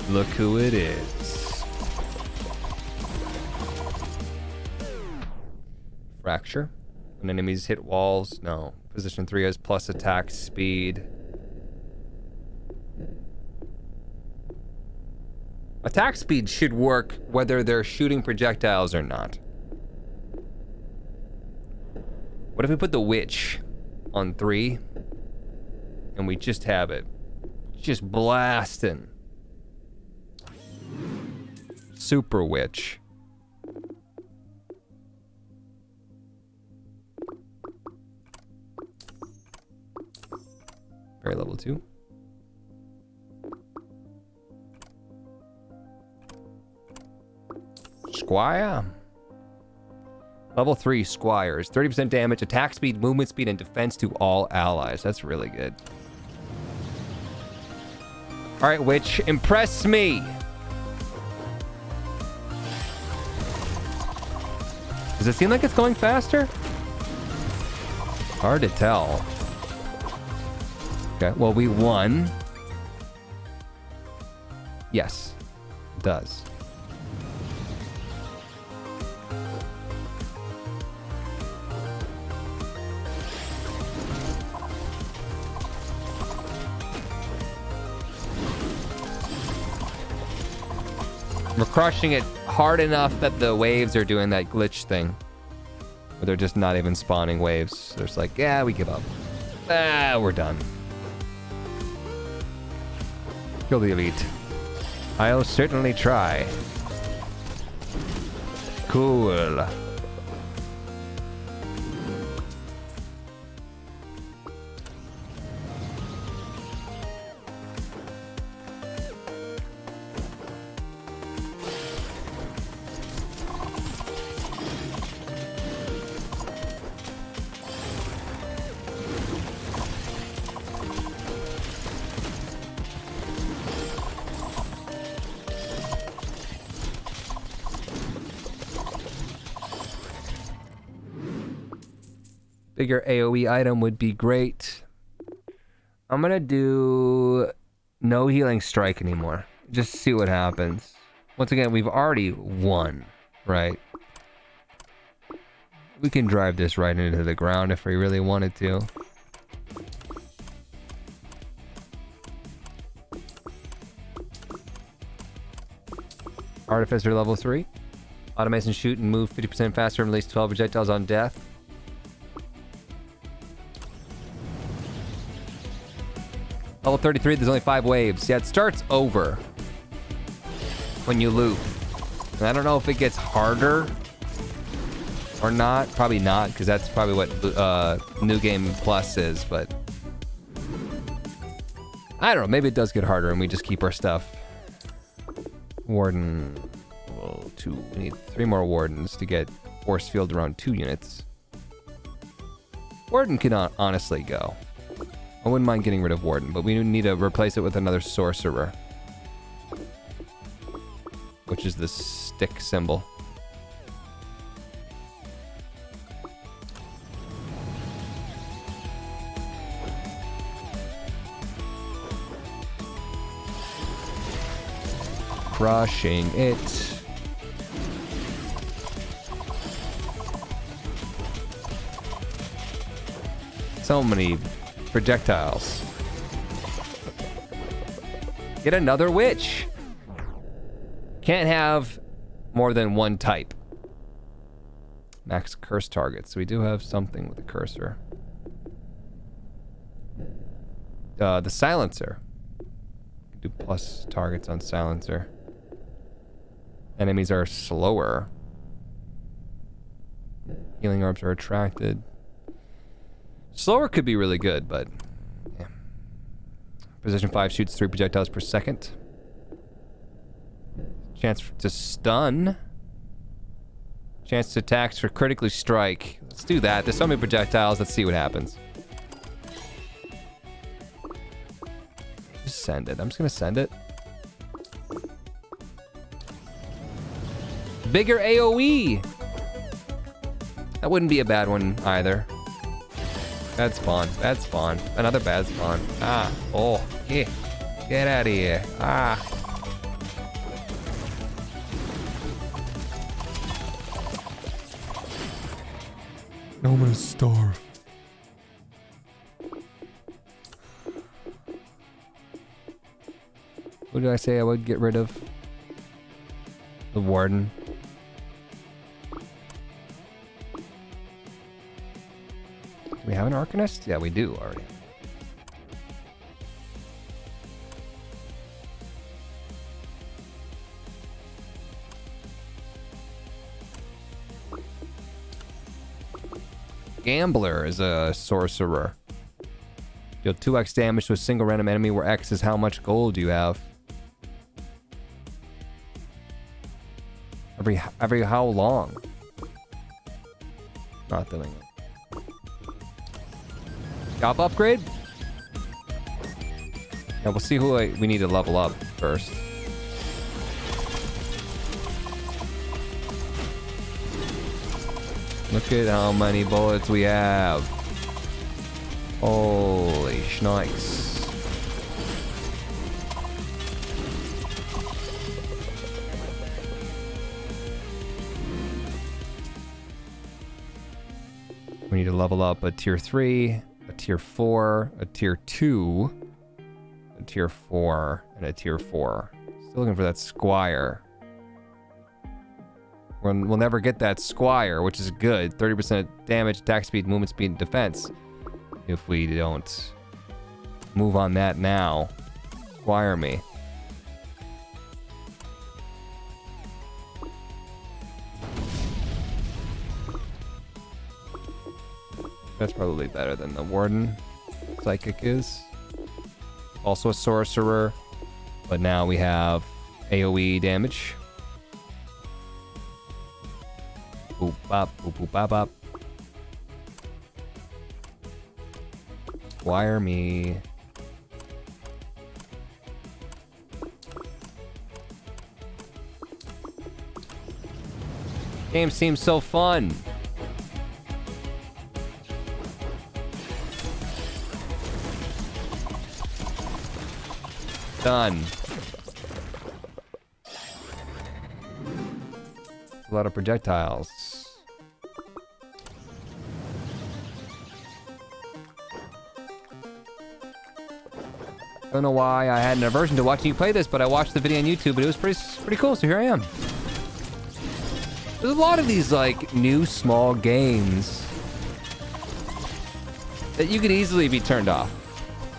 Look who it is. Fracture. When enemies hit walls, no. Position 3 has plus attack speed. Attack speed should work whether they're shooting projectiles or not. What if we put the witch on 3 and we just have it just blasting? Super witch. Fairy level 2. Squire. Level 3 squires. 30% damage, attack speed, movement speed, and defense to all allies. That's really good. Alright, witch, impress me! Does it seem like it's going faster? Hard to tell. Okay, well, we won. Yes, it does. We're crushing it hard enough that the waves are doing that glitch thing. Where they're just not even spawning waves. They're just like, yeah, we give up. Ah, we're done. Kill the elite. I'll certainly try. Cool. Bigger AoE item would be great. I'm gonna do no healing strike anymore. Just see what happens. Once again, we've already won, right? We can drive this right into the ground if we really wanted to. Artificer level 3. Automation shoot and move 50% faster and release 12 projectiles on death. Level 33, there's only 5 waves. Yeah, it starts over when you loop. And I don't know if it gets harder or not. Probably not, because that's probably what New Game Plus is, but I don't know. Maybe it does get harder and we just keep our stuff. Warden. Well, 2. We need 3 more wardens to get force field around 2 units. Warden can honestly go. I wouldn't mind getting rid of Warden, but we need to replace it with another Sorcerer. Which is the stick symbol. Crushing it. So many projectiles. Get another witch. Can't have more than 1 type. Max curse targets. So we do have something with the cursor. The silencer. Do plus targets on silencer. Enemies are slower. Healing orbs are attracted. Slower could be really good, but yeah. Position 5 shoots 3 projectiles per second. Chance to stun. Chance to attacks for critically strike. Let's do that. There's so many projectiles. Let's see what happens. Just send it. I'm just gonna send it. Bigger AoE. That wouldn't be a bad one either. Bad spawn. Bad spawn. Another bad spawn. Ah. Oh. Yeah. Get out of here. Ah. I'm gonna starve. Who did I say I would get rid of? The Warden. Do we have an Arcanist? Yeah, we do already. Gambler is a sorcerer. Deal 2x damage to a single random enemy where X is how much gold you have. Every how long? Not doing it. Job upgrade? Yeah, we'll see who we need to level up first. Look at how many bullets we have. Holy schnikes. We need to level up a tier 3, a tier 4, a tier 2, a tier 4, and a tier 4. Still looking for that Squire. We'll never get that Squire, which is good. 30% damage, attack speed, movement speed, and defense. If we don't move on that now. Squire me. That's probably better than the Warden. Psychic is. Also a Sorcerer. But now we have AoE damage. Boop bop, boop boop bop bop. Wire me. Game seems so fun. Done. A lot of projectiles. Don't know why I had an aversion to watching you play this, but I watched the video on YouTube, but it was pretty cool, so here I am. There's a lot of these like new small games that you could easily be turned off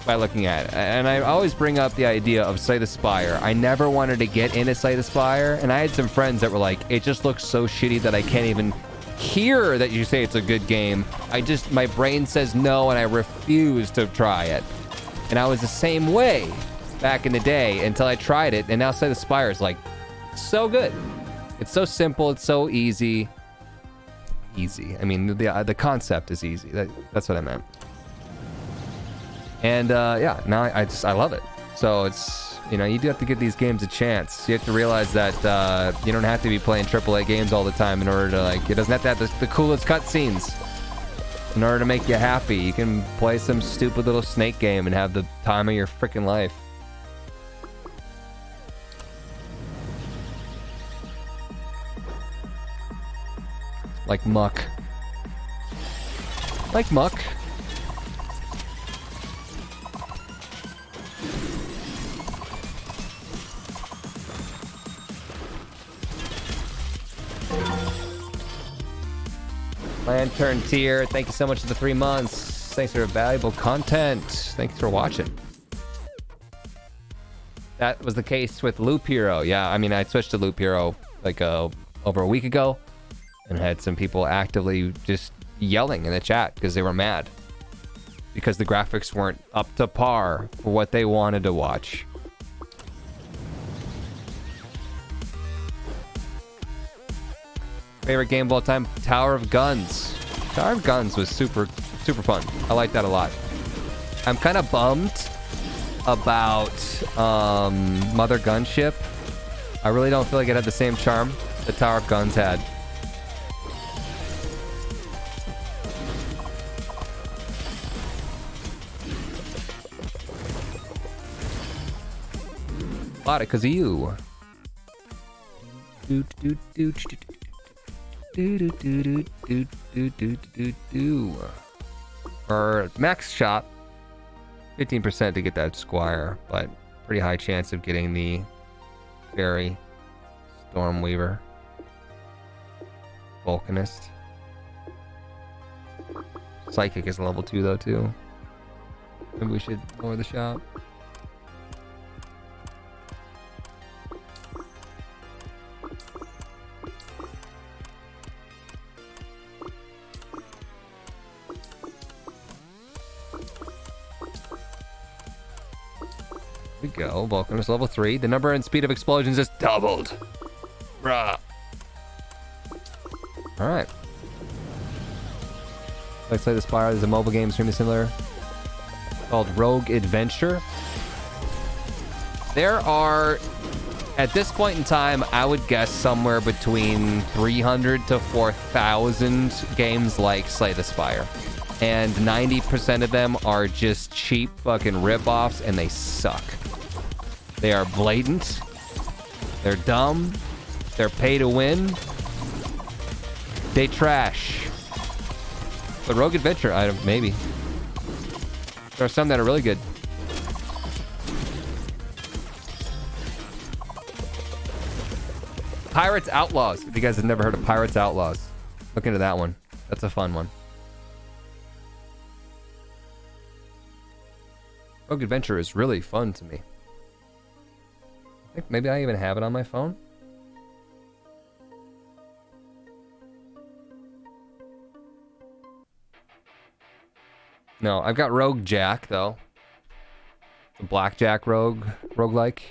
by looking at it. And I always bring up the idea of Slay the Spire. I never wanted to get into Slay the Spire, and I had some friends that were like, it just looks so shitty that I can't even hear that you say it's a good game. My brain says no, and I refuse to try it. And I was the same way back in the day until I tried it, and now Slay the Spire is like so good. It's so simple, it's so easy. I mean, the concept is easy. That's what I meant. And yeah, now I love it. So it's, you know, you do have to give these games a chance. You have to realize that you don't have to be playing AAA games all the time in order to, like, it doesn't have to have the coolest cutscenes in order to make you happy. You can play some stupid little snake game and have the time of your freaking life. Like Muck. Like Muck. Lantern tier, thank you so much for the 3 months. Thanks for valuable content. Thanks for watching. That was the case with Loop Hero. Yeah, I mean, I switched to Loop Hero like over a week ago and had some people actively just yelling in the chat because they were mad because the graphics weren't up to par for what they wanted to watch. Favorite game of all time? Tower of Guns. Tower of Guns was super fun. I like that a lot. I'm kind of bummed about Mother Gunship. I really don't feel like it had the same charm that Tower of Guns had. Bought it because of you. Or max shop, 15% to get that Squire, but pretty high chance of getting the Fairy, Stormweaver, Vulcanist. Psychic is level 2 though too. Maybe we should lower the shop. We go. Vulcanist level 3. The number and speed of explosions is doubled. Bruh. Alright. Let's Slay the Spire. There's a mobile game extremely similar called Rogue Adventure. There are, at this point in time, I would guess somewhere between 300 to 4,000 games like Slay the Spire. And 90% of them are just cheap fucking rip-offs, and they suck. They are blatant. They're dumb. They're pay to win. They trash. But Rogue Adventure, maybe. There are some that are really good. Pirates Outlaws. If you guys have never heard of Pirates Outlaws, look into that one. That's a fun one. Rogue Adventure is really fun to me. I think maybe I even have it on my phone. No, I've got Rogue Jack though. The Blackjack roguelike.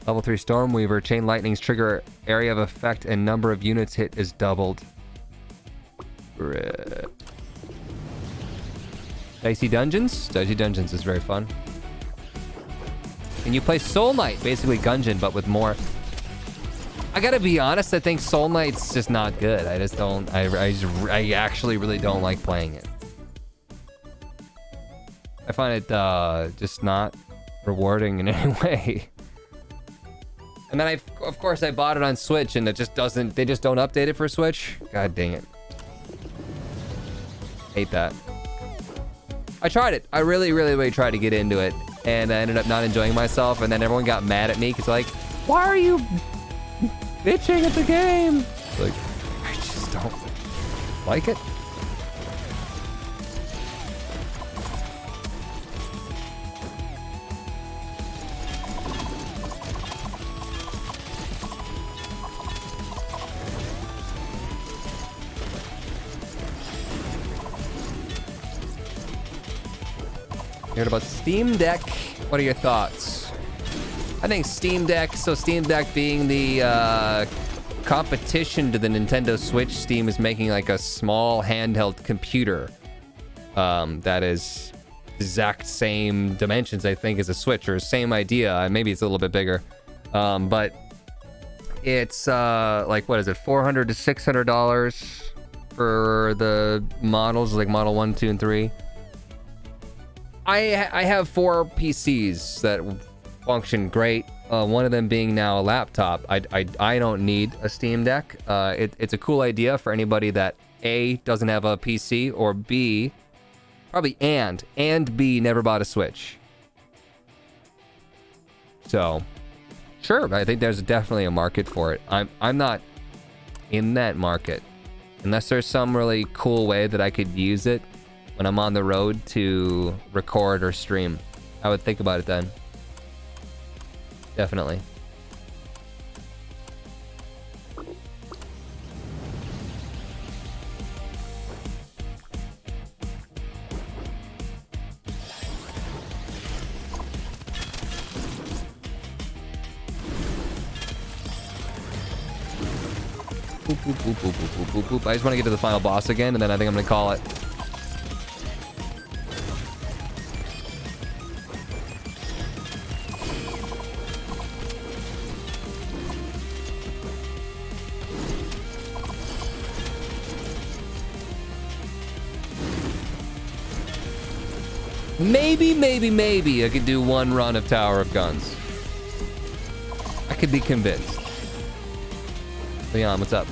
Level 3 Stormweaver. Chain Lightning's trigger area of effect and number of units hit is doubled. Dicey Dungeons? Dicey Dungeons is very fun. And you play Soul Knight, basically Gungeon, but with more. I gotta be honest, I think Soul Knight's just not good. I just don't, I actually really don't like playing it. I find it just not rewarding in any way. And then of course I bought it on Switch and it just doesn't, they just don't update it for Switch. God dang it. Hate that. I tried it. I really tried to get into it. and I ended up not enjoying myself, and then everyone got mad at me because like, why are you bitching at the game? Like, I just don't like it. Heard about Steam Deck. What are your thoughts? I think Steam Deck, so Steam Deck being the competition to the Nintendo Switch, Steam is making like a small handheld computer that is exact same dimensions, I think, as a Switch, or same idea. Maybe it's a little bit bigger. But it's like, what is it, $400 to $600 for the models, like Model 1, 2, and 3. I have 4 PCs that function great. One of them being now a laptop. I don't need a Steam Deck. It's a cool idea for anybody that A, doesn't have a PC, or B, probably and B, never bought a Switch. So, sure, I think there's definitely a market for it. I'm not in that market. Unless there's some really cool way that I could use it when I'm on the road to record or stream. I would think about it then. Definitely. Boop, boop, boop, boop, boop, boop, boop. I just want to get to the final boss again, and then I think I'm going to call it. Maybe I could do one run of Tower of Guns. I could be convinced. Leon, what's up?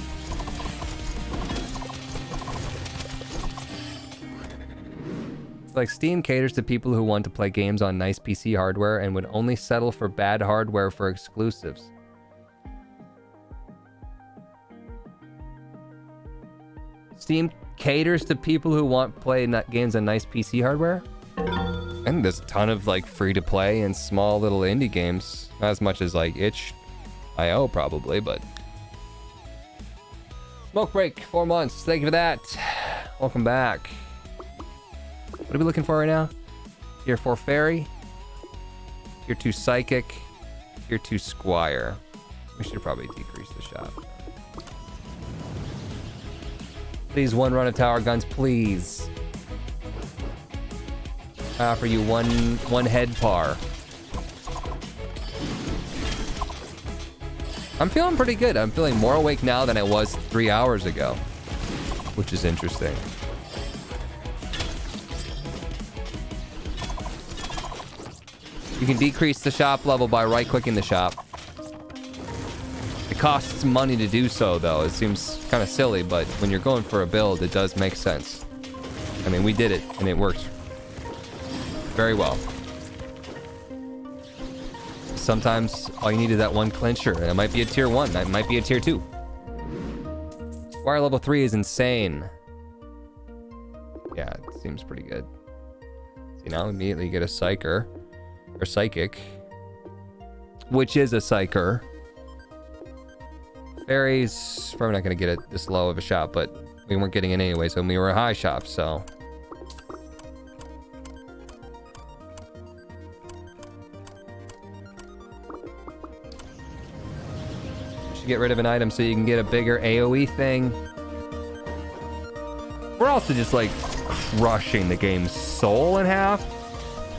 Like, Steam caters to people who want to play games on nice PC hardware and would only settle for bad hardware for exclusives. Steam caters to people who want to play games on nice PC hardware? And there's a ton of like free to play and small little indie games. Not as much as like itch.io probably, but. Smoke break, 4 months. Thank you for that. Welcome back. What are we looking for right now? Tier 4 Fairy. Tier 2 Psychic. Tier 2 Squire. We should probably decrease the shop. Please, one run of Tower Guns, please. I offer you one head par. I'm feeling pretty good. I'm feeling more awake now than I was 3 hours ago, which is interesting. You can decrease the shop level by right-clicking the shop. It costs money to do so, though. It seems kind of silly, but when you're going for a build, it does make sense. I mean, we did it, and it worked very well. Sometimes all you need is that one clincher, and it might be a tier 1, it might be a tier 2. Squire level 3 is insane. Yeah, it seems pretty good. See, now immediately you get a Psyker, or Psychic, which is a Psyker. Fairies, probably not going to get it this low of a shop, but we weren't getting it anyway, so we were a high shop, so. Get rid of an item so you can get a bigger AoE thing. We're also just like crushing the game's soul in half.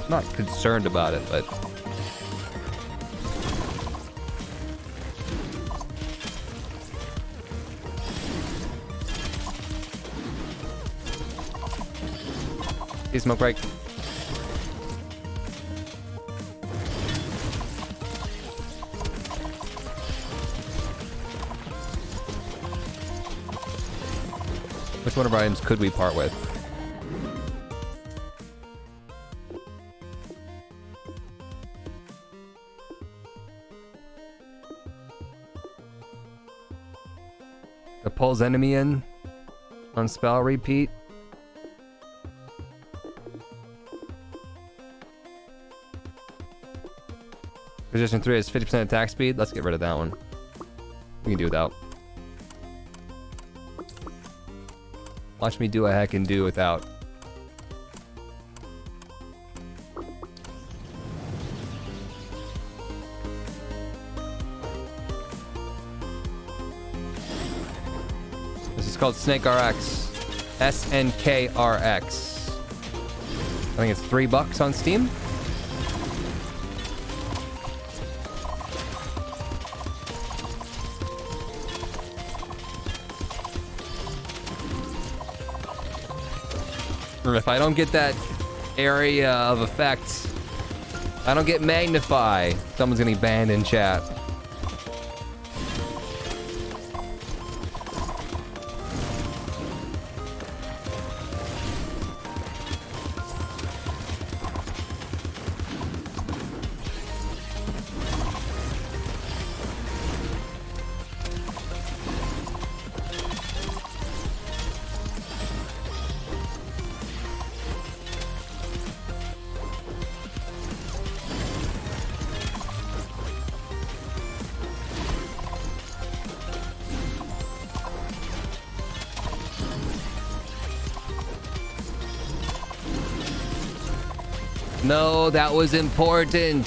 I'm not concerned about it, but hey, smoke break. Which one of our items could we part with? That pulls enemy in on spell repeat. Position 3 is 50% attack speed. Let's get rid of that one. We can do without. Watch me do what I can do without. This is called SNKRX. SNKRX. I think it's $3 on Steam. If I don't get that area of effect, I don't get magnify, someone's gonna be banned in chat. No, that was important.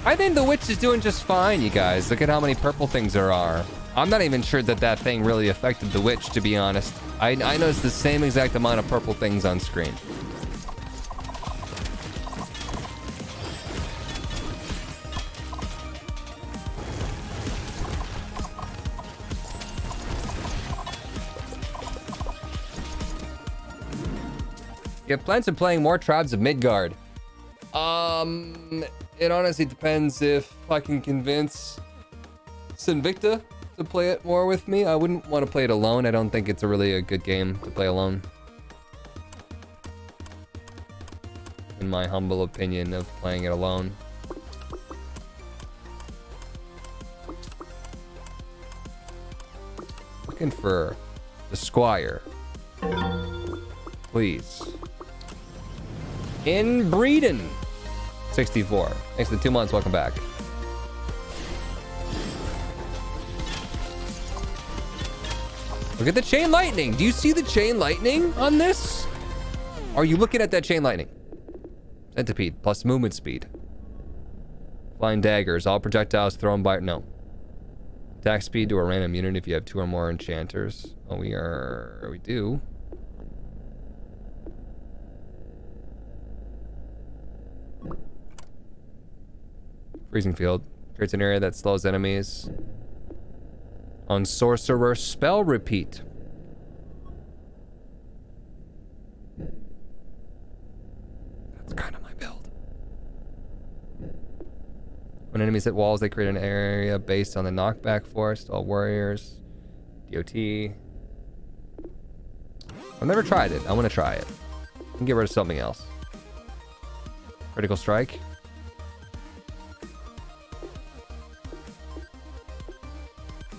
I think the witch is doing just fine, you guys. Look at how many purple things there are. I'm not even sure that that thing really affected the witch, to be honest. I noticed the same exact amount of purple things on screen. You have plans of playing more Tribes of Midgard? It honestly depends if I can convince Sinvicta to play it more with me. I wouldn't want to play it alone. I don't think it's really a good game to play alone. In my humble opinion of playing it alone. Looking for the Squire. Please. In Breeden. 64. Thanks for the 2 months. Welcome back. Look at the chain lightning. Do you see the chain lightning on this? Are you looking at that chain lightning? Centipede plus movement speed. Flying daggers. All projectiles thrown by... No. Attack speed to a random unit if you have 2 or more enchanters. Oh, we do. Freezing Field. Creates an area that slows enemies. On Sorcerer, spell repeat. That's kind of my build. When enemies hit walls, they create an area based on the knockback force. All warriors. DOT. I've never tried it. I want to try it. I can get rid of something else. Critical strike.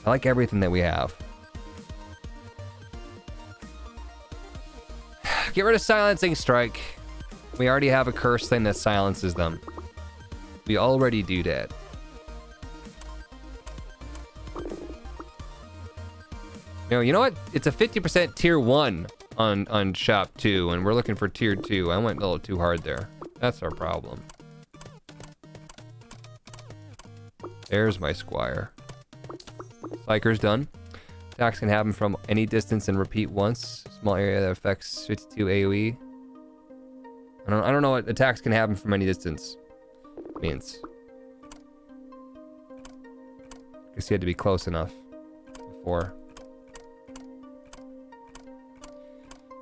I like everything that we have. Get rid of Silencing Strike. We already have a curse thing that silences them. We already do that. You know what? It's a 50% tier 1 on shop 2, and we're looking for tier 2. I went a little too hard there. That's our problem. There's my Squire. Psyker's done. Attacks can happen from any distance and repeat once. Small area that affects 52 AoE. I don't know what attacks can happen from any distance means. Guess you had to be close enough before.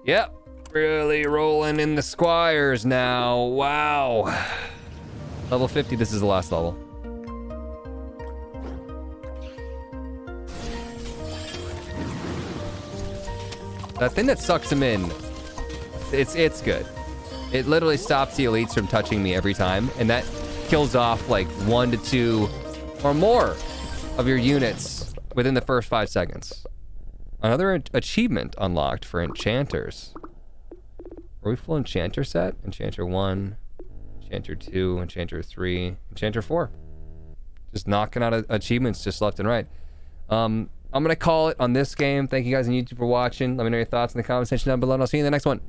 Yep. Really rolling in the Squires now. Wow. Level 50, this is the last level. That thing that sucks him in, it's good. It literally stops the elites from touching me every time, and that kills off like 1 to 2 or more of your units within the first 5 seconds. Another achievement unlocked for enchanters. Are we full enchanter set? Enchanter 1, enchanter 2, enchanter 3, enchanter 4. Just knocking out achievements just left and right. I'm gonna call it on this game. Thank you guys on YouTube for watching. Let me know your thoughts in the comment section down below, and I'll see you in the next one.